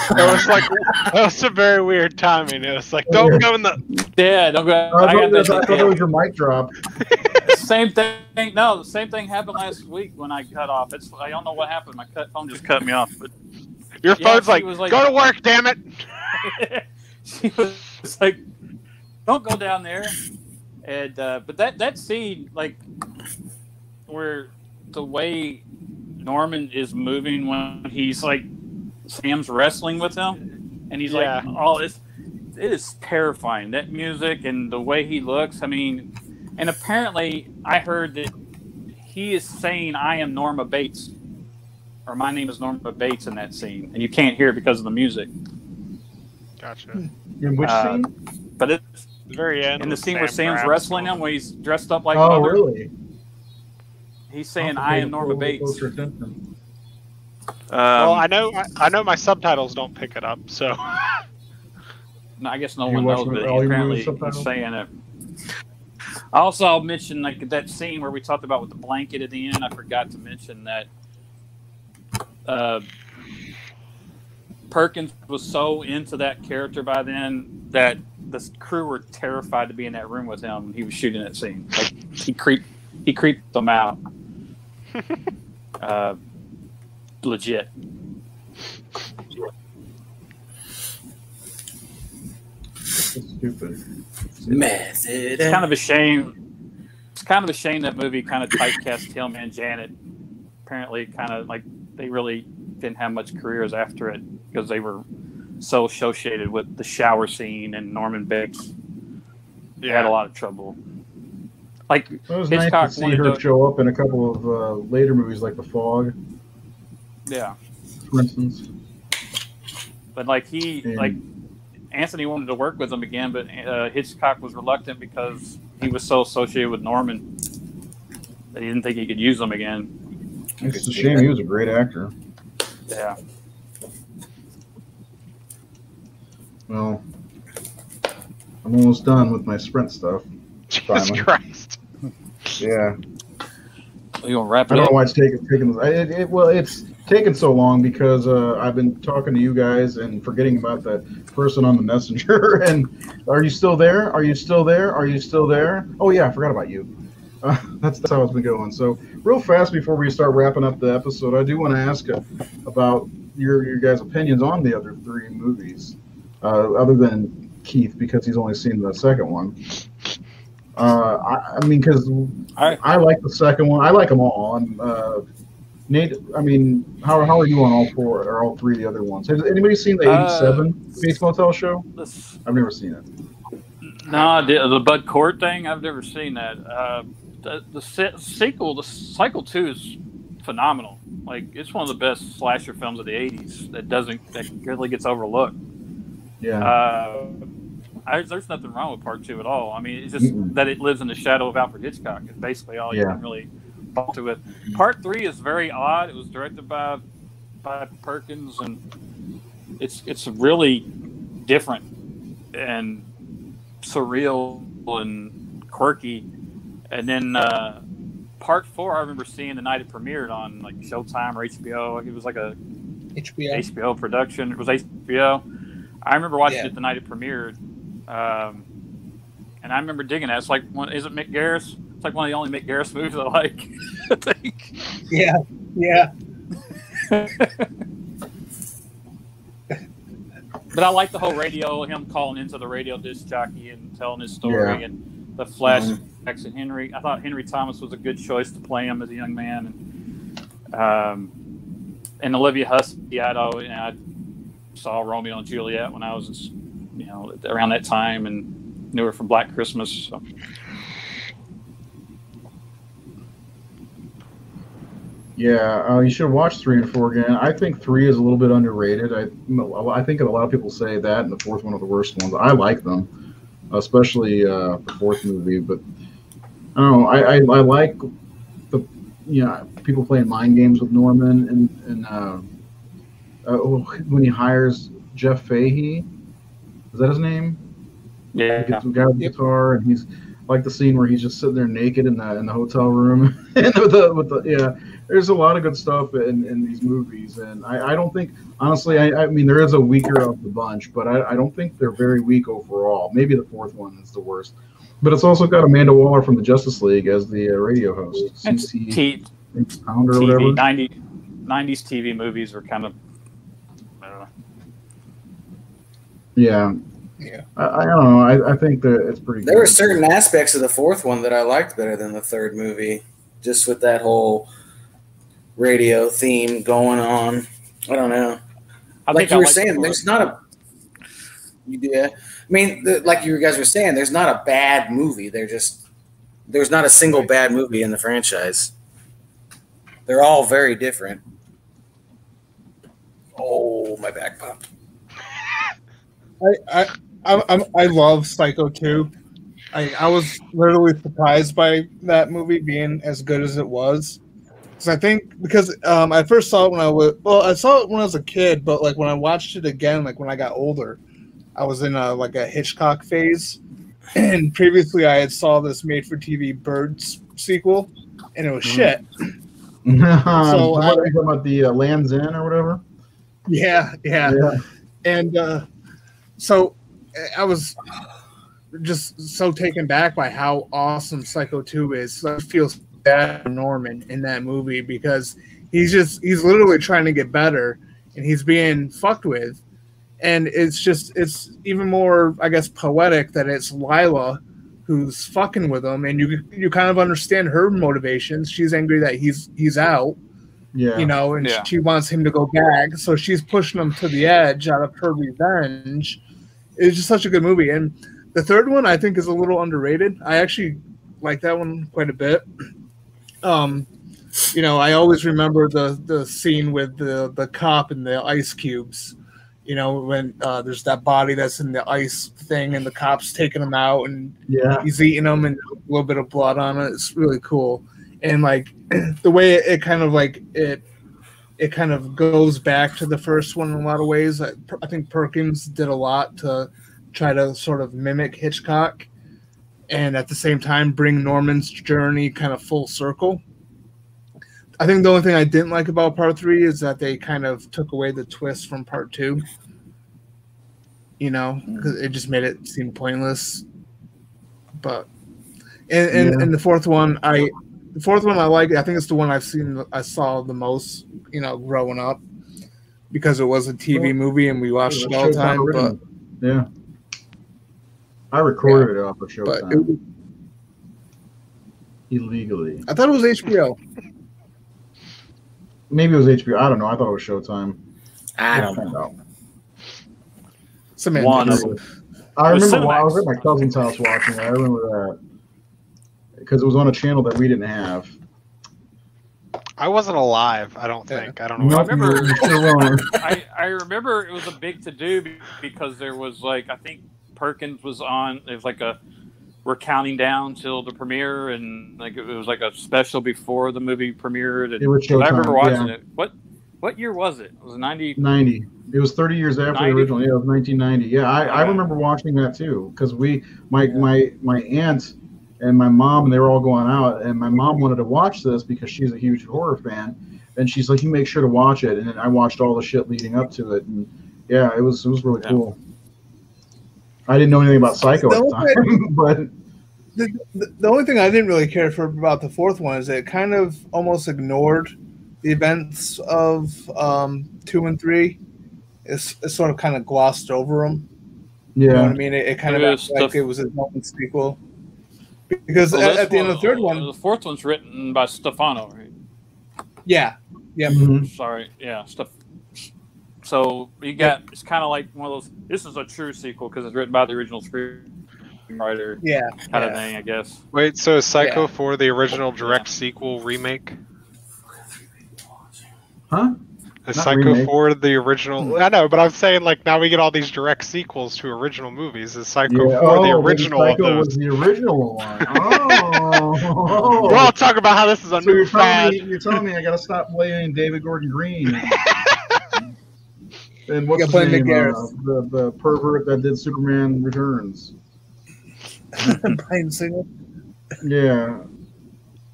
That was a very weird timing. It was like, don't go in the... Yeah, don't go. I thought it was your mic drop. Same thing. No, the same thing happened last week when I cut off. I don't know what happened. My phone just cut me off. But your phone's like, go to work, damn it. She was like, don't go down there. And but that scene, like, where the way Norman is moving when he's like Sam's wrestling with him, and he's like, oh, it is terrifying. That music and the way he looks. I mean, and apparently I heard that he is saying, I am Norma Bates, or my name is Norma Bates in that scene, and you can't hear it because of the music. Gotcha. In which scene? But it's the very end. In the scene where Sam's wrestling him, where he's dressed up like Mother. Really? He's saying, "I am Norma Bates." Well, I know my subtitles don't pick it up, so. I guess no one knows, but apparently he's saying it. Also, I'll mention like that scene where we talked about with the blanket at the end. I forgot to mention that Perkins was so into that character by then that the crew were terrified to be in that room with him when he was shooting that scene. Like he creeped them out. Legit. Stupid. Method. It's kind of a shame. It's kind of a shame that movie kind of typecast him and Janet. Apparently, kind of like they really didn't have much careers after it because they were so associated with the shower scene and Norman Bates. He had a lot of trouble. Like it was Hitchcock nice to see her show up in a couple of later movies, like The Fog. Yeah, for instance. But like Anthony wanted to work with him again, but Hitchcock was reluctant because he was so associated with Norman that he didn't think he could use him again. It's a shame. He was a great actor. Yeah. Well, I'm almost done with my Sprint stuff. Jesus Christ. Yeah. You gonna wrap it up? I don't know why it's taking. Well, it's taken so long because I've been talking to you guys and forgetting about that person on the messenger. And are you still there? Are you still there? Are you still there? Oh yeah, I forgot about you. That's how it's been going. So real fast before we start wrapping up the episode, I do want to ask about your guys' opinions on the other three movies, other than Keith because he's only seen the second one. I mean, because I like the second one. I like them all. And Nate, I mean, how are you on all four or all three of the other ones? Has anybody seen the '87 Bates Motel show? I've never seen it. No, the Bud Cort thing. I've never seen that. The sequel, the Cycle 2, is phenomenal. Like it's one of the best slasher films of the '80s that really gets overlooked. Yeah. There's nothing wrong with Part 2 at all. I mean, it's just that it lives in the shadow of Alfred Hitchcock. It's basically all you can really fault it with. Part 3 is very odd. It was directed by Perkins, and it's really different and surreal and quirky. And then Part 4, I remember seeing the night it premiered on like Showtime or HBO. It was like a HBO production. It was HBO. I remember watching it the night it premiered. And I remember digging it. It's like is it Mick Garris? It's like one of the only Mick Garris movies I like. I think. Yeah. But I like the whole radio, him calling into the radio disc jockey and telling his story and the flashbacks and Henry. I thought Henry Thomas was a good choice to play him as a young man. And Olivia Hussey, I saw Romeo and Juliet when I was around that time and knew her from Black Christmas. So. Yeah, you should watch 3 and 4 again. I think 3 is a little bit underrated. I think a lot of people say that, and the fourth one are the worst ones. I like them, especially the fourth movie. But I don't know. I like the people playing mind games with Norman and when he hires Jeff Fahey. Is that his name? Yeah. He gets the guy with the guitar, and he's like the scene where he's just sitting there naked in the hotel room. And there's a lot of good stuff in these movies, and I don't think honestly. I mean, there is a weaker of the bunch, but I don't think they're very weak overall. Maybe the fourth one is the worst, but it's also got Amanda Waller from the Justice League as the radio host. CC Pounder or whatever. 90s TV movies were kind of. Yeah. I don't know. I think that it's pretty good. There were certain aspects of the fourth one that I liked better than the third movie, just with that whole radio theme going on. I don't know. Like you were saying, there's not a... Yeah. I mean, like you guys were saying, there's not a bad movie. There's not a single bad movie in the franchise. They're all very different. Oh, my back popped. I love Psycho 2. I was literally surprised by that movie being as good as it was. Because I first saw it I saw it when I was a kid, but like when I watched it again, like when I got older, I was in a Hitchcock phase, and previously I had saw this made-for-TV Birds sequel, and it was shit. So what are you talking about, the Land's End or whatever? Yeah. And so I was just so taken back by how awesome Psycho 2 is. So I feel bad for Norman in that movie because he's literally trying to get better and he's being fucked with. And it's even more, I guess, poetic that it's Lila who's fucking with him, and you kind of understand her motivations. She's angry that he's out, Yeah. You know, and Yeah. she wants him to go back, so she's pushing him to the edge out of her revenge. It's just such a good movie. And the third one I think is a little underrated. I actually like that one quite a bit. You know, I always remember the scene with the cop and the ice cubes. You know, when there's that body that's in the ice thing and the cop's taking him out and Yeah. he's eating them and a little bit of blood on it. It's really cool. And like the way it kind of like it kind of goes back to the first one in a lot of ways. I think Perkins did a lot to try to sort of mimic Hitchcock and at the same time bring Norman's journey kind of full circle. I think the only thing I didn't like about part 3 is that they kind of took away the twist from part 2. You know, because it just made it seem pointless. But and the fourth one, I like. I think it's the one I saw the most. You know, growing up, because it was a TV movie and we watched it all the time. But yeah, I recorded it off of Showtime illegally. I thought it was HBO. Maybe it was HBO. I don't know. I thought it was Showtime. I don't know. One of them. I remember when I was at my cousin's house watching it. I remember that because it was on a channel that we didn't have. I wasn't alive. I don't think. I don't know. I remember. I remember it was a big to do because there was like I think Perkins was on. It was like we're counting down till the premiere, and like it was like a special before the movie premiered. And it was Showtime, I remember watching it. What year was it? It was 90. 90. It was 30 years after 90? The original. Yeah, it was 1990. Yeah, I remember watching that too because my aunt and my mom and they were all going out, and my mom wanted to watch this because she's a huge horror fan, and she's like, "You make sure to watch it." And then I watched all the shit leading up to it, and yeah, it was really cool. I didn't know anything about Psycho at the time, but the only thing I didn't really care for about the fourth one is that it kind of almost ignored the events of 2 and 3. It's sort of kind of glossed over them. Yeah, you know what I mean. It kind of acted like it was a own sequel. Because at the end of the third one, the fourth one's written by Stefano, right? Yeah. Mm-hmm. Sorry, yeah, So you got it's kind of like one of those. This is a true sequel because it's written by the original screenwriter. Yeah, kind of thing, I guess. Wait, so is Psycho 4 the original direct sequel remake? Huh? Is Psycho 4 the original? I know, but I'm saying like now we get all these direct sequels to original movies. Is Psycho 4 the original of those? Was the original one. Oh. We're all talking about how this is a new fad. You're telling me I got to stop playing David Gordon Green. And what's his name? The pervert that did Superman Returns. Bryan Singer. Yeah.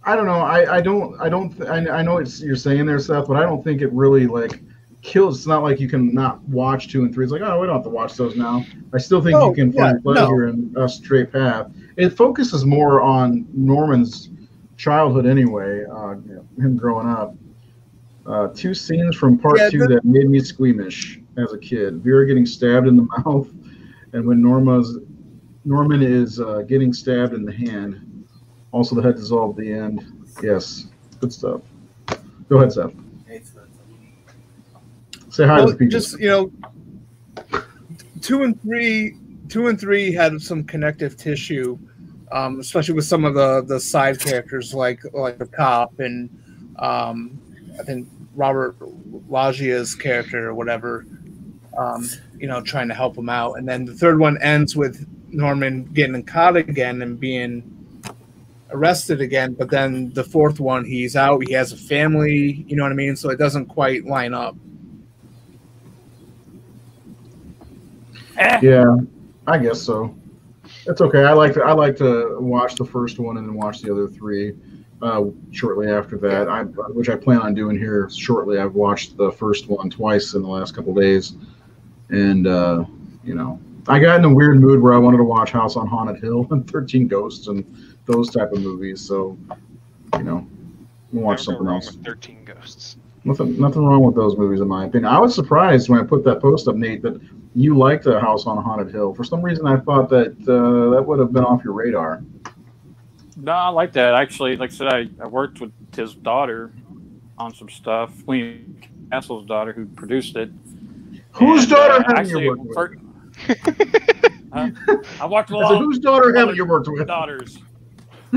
I don't know. I know you're saying there, Seth, but I don't think it really like kills. It's not like you can not watch 2 and 3. It's like, oh, we don't have to watch those now. I still think you can find pleasure in a straight path. It focuses more on Norman's childhood anyway, him growing up. 2 scenes from part 2 that made me squeamish as a kid. Vera getting stabbed in the mouth, and when Norman is getting stabbed in the hand. Also, the head dissolved at the end. Yes, good stuff. Go ahead, Seth. Say hi to the people. Just 2 and 3 had some connective tissue, especially with some of the side characters like the cop and I think Robert Loggia's character or whatever. Trying to help him out, and then the third one ends with Norman getting caught again and being arrested again, but then the fourth one he's out, he has a family, you know what I mean, so it doesn't quite line up. Yeah, I guess so. It's okay. I like to watch the first one and then watch the other 3 shortly after that, which I plan on doing here shortly. I've watched the first one twice in the last couple of days, and I got in a weird mood where I wanted to watch House on Haunted Hill and 13 Ghosts and those type of movies, so we'll watch something else. With 13 Ghosts. Nothing wrong with those movies, in my opinion. I was surprised when I put that post up, Nate, that you liked A House on Haunted Hill. For some reason, I thought that that would have been off your radar. No, I like that. Actually, like I said, I worked with his daughter on some stuff. William Castle's daughter, who produced it. Whose daughter haven't you worked with? I watched a I lot. said, whose daughter haven't you worked with? Daughters.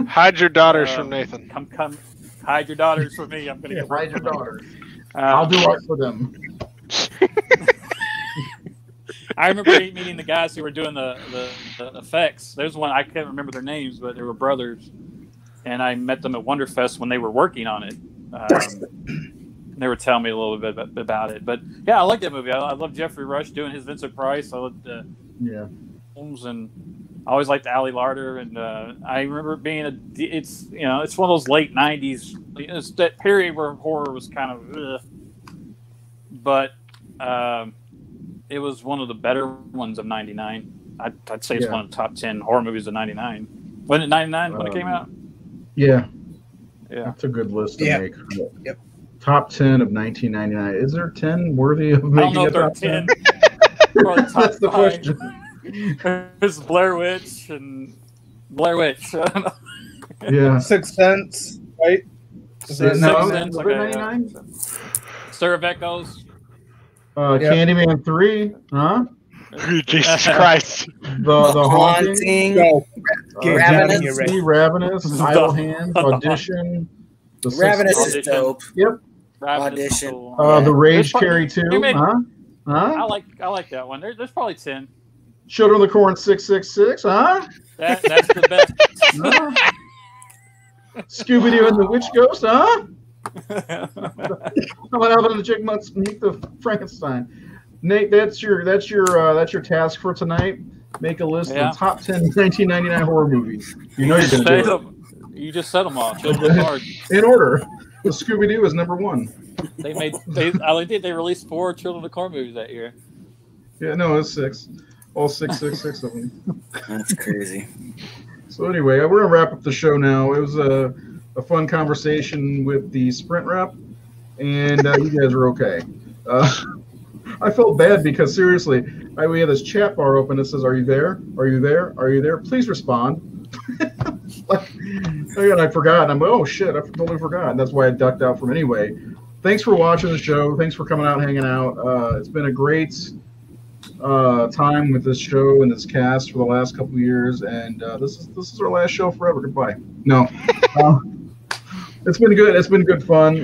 Hide your daughters from Nathan. Come, hide your daughters from me. I'm gonna get Hide your daughters. Uh, I'll do art for them. I remember meeting the guys who were doing the effects. There's one, I can't remember their names, but they were brothers, and I met them at Wonderfest when they were working on it. They were telling me a little bit about it. But yeah, I like that movie. I love Jeffrey Rush doing his Vincent Price. I loved films, and I always liked Ali Larter. And I remember it being it's one of those late '90s. It's that period where horror was kind of, but it was one of the better ones of '99. I'd say it's one of the top 10 horror movies of '99. Wasn't it '99 when it came out? Yeah. That's a good list to make. Yep. Top 10 of 1999. Is there 10 worthy of making a top 10? That's the question. There's Blair Witch and Blair Witch. Yeah. Sixth Sense, right? Sixth Sense, okay, 99? Stir of Echoes. Candyman 3, huh? Jesus Christ. The Haunting. No. Ravenous. Idle Hands. Audition. Ravenous is dope. Yep. Audition. The Rage Carry 2. Huh? I like that one. There's probably 10. Children of the Corn 666. Huh? That's the best. Scooby-Doo and the Witch Ghost. Huh? How about Alvin and the Chipmunks Meet the Frankenstein? Nate, that's your task for tonight. Make a list of the top 10 1999 horror movies. You know you're going to do it. You just said them all. In order. The Scooby-Doo is number 1. They released 4 Children of the Corn movies that year. Yeah, no, it's 6. All 666 of them. That's crazy. So anyway, we're gonna wrap up the show now. It was a fun conversation with the Sprint rep, and you guys are okay. I felt bad because seriously, we have this chat bar open that says, "Are you there? Are you there? Are you there? Please respond." And I forgot. I'm like, oh shit, I totally forgot. And that's why I ducked out from anyway. Thanks for watching the show. Thanks for coming out and hanging out. It's been a great time with this show and this cast for the last couple of years, and this is our last show forever. Goodbye. No, it's been good. It's been good fun.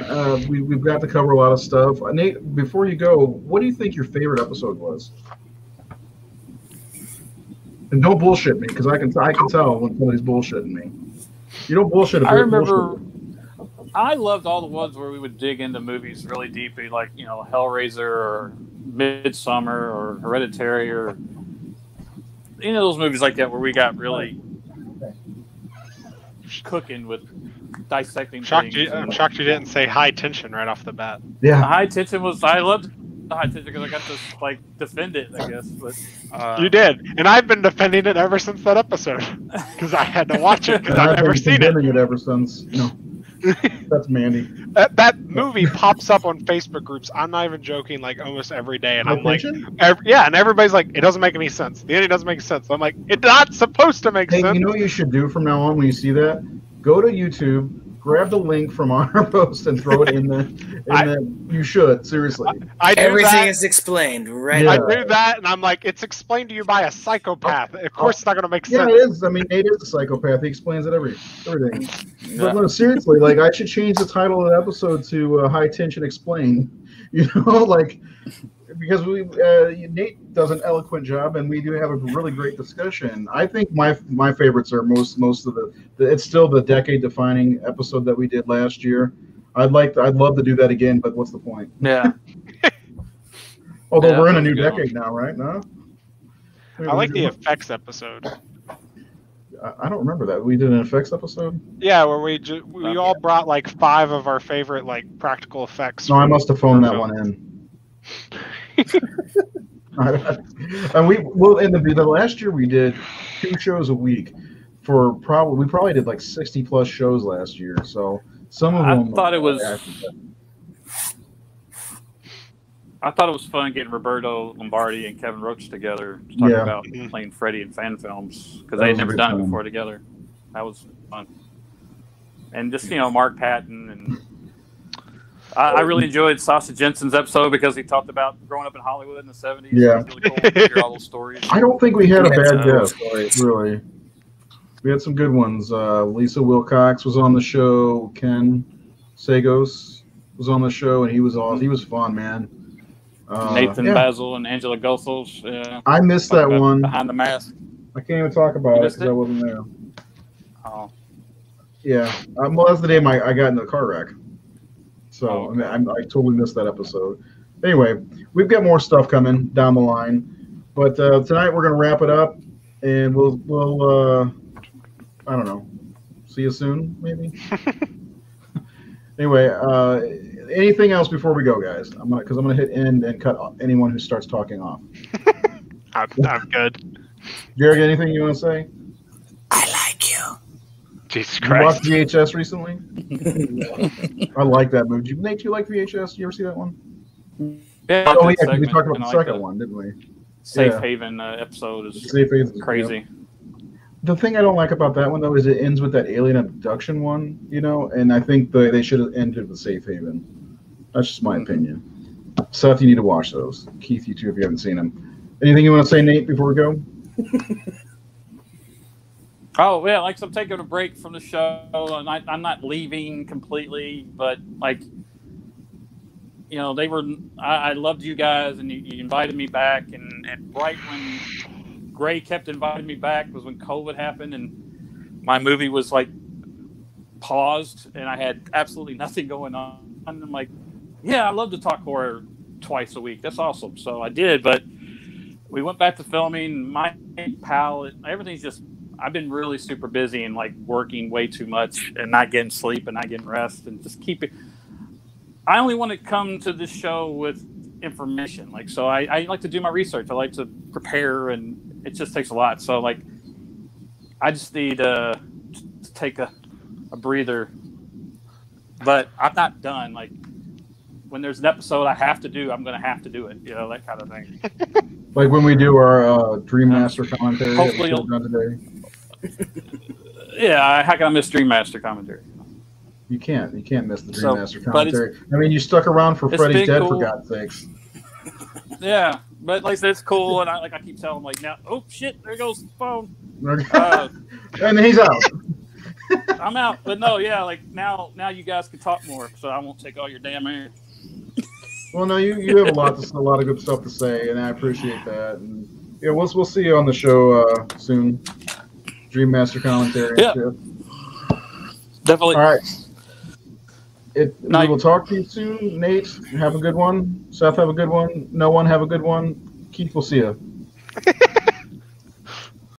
We've got to cover a lot of stuff. Nate, before you go, what do you think your favorite episode was? And don't bullshit me, because I can tell when somebody's bullshitting me. You don't bullshit. I remember. I loved all the ones where we would dig into movies really deeply, like Hellraiser or Midsummer or Hereditary or those movies like that where we got really cooking with dissecting things. I'm shocked you didn't say High Tension right off the bat. Yeah, High Tension was. I loved High Tension because I got to defend it, I guess. But you did, and I've been defending it ever since that episode because I had to watch it because I've never seen it. It ever since. No. That's Mandy. That movie pops up on Facebook groups. I'm not even joking. Like almost every day, and I'm like, and everybody's like, it doesn't make any sense. The ending doesn't make sense. I'm like, it's not supposed to make sense. You know what you should do from now on when you see that? Go to YouTube, grab the link from our post, and throw it in the. You should seriously. Everything is explained, right? Yeah. I do that, and I'm like, it's explained to you by a psychopath. Of course, it's not going to make sense. Yeah, it is. I mean, Nate is a psychopath. He explains it everything. Yeah. But no, seriously, like I should change the title of the episode to High Tension Explain. Because Nate does an eloquent job, and we do have a really great discussion. I think my favorites are most of it's still the decade-defining episode that we did last year. I'd love to do that again, but what's the point? Yeah. Although we're in a new decade now, right? No. I like the effects episode. I don't remember that. We did an effects episode? Yeah, where we all brought like 5 of our favorite like practical effects. No, I must have phoned that one in. And the last year we did 2 shows a week we probably did like 60 plus shows last year. So some of them. I thought it was fun getting Roberto Lombardi and Kevin Roach together to talk about playing Freddy in fan films because they had never done it before together. That was fun. And just Mark Patton and I really enjoyed Sausage Jensen's episode because he talked about growing up in Hollywood in the 70s. Yeah. It was really cool to hear all those stories. I don't think we had a bad Yes, guest, really. We had some good ones. Lisa Wilcox was on the show. Ken Sagos was on the show, and he was awesome. He was fun, man. Nathan Basil and Angela Goethals. Yeah. I missed that one. Behind the Mask. I can't even talk about it because I wasn't there. Oh. Yeah. Well, that's the day I got in the car wreck. So I totally missed that episode. Anyway, we've got more stuff coming down the line, but tonight we're gonna wrap it up, and we'll I don't know, see you soon, maybe. Anyway, anything else before we go, guys? I'm gonna hit end and cut anyone who starts talking off. I'm good. Jared, anything you want to say? I like you. Jesus You watched Christ. VHS recently? I like that movie. Nate, you like VHS? You ever see that one? Yeah, Oh yeah, segment, we talked about and the I second like one, didn't we? Safe Yeah. Haven episode is Safe Haven, crazy. yeah. The thing I don't like about that one though is it ends with that alien abduction one, and I think they should have ended with Safe Haven. That's just my opinion. Seth, you need to watch those. Keith, you too, if you haven't seen them. Anything you want to say, Nate, before we go? Oh yeah, like so I'm taking a break from the show, and I'm not leaving completely, but like, they were. I loved you guys, and you invited me back, and right when Gray kept inviting me back was when COVID happened, and my movie was like paused, and I had absolutely nothing going on. And I'm like, yeah, I love to talk horror twice a week. That's awesome. So I did, but we went back to filming. My palette, everything's just. I've been really super busy and like working way too much and not getting sleep and not getting rest and just keep it. I only want to come to this show with information. Like, so I like to do my research. I like to prepare, and it just takes a lot. So like, I just need to take a breather, but I'm not done. Like when there's an episode I have to do, I'm going to have to do it. That kind of thing. Like when we do our Dream Master commentary. Hopefully that we've done today. Yeah, how can I miss Dream Master commentary? You can't miss the Dream So, Master but commentary. I mean, you stuck around for it's Freddy's been Dead, cool. for God's sakes. Yeah, but like I said, it's cool, and I keep telling them, like, now, oh shit, there goes the phone. And he's out. I'm out, but no, yeah, like now you guys can talk more, so I won't take all your damn air. Well, no, you have a lot of good stuff to say, and I appreciate that. And yeah, we'll see you on the show soon. Dream Master commentary. Yeah. Definitely. All right. We Night. will talk to you soon. Nate, have a good one. Seth, have a good one. No one, have a good one. Keith, we'll see you.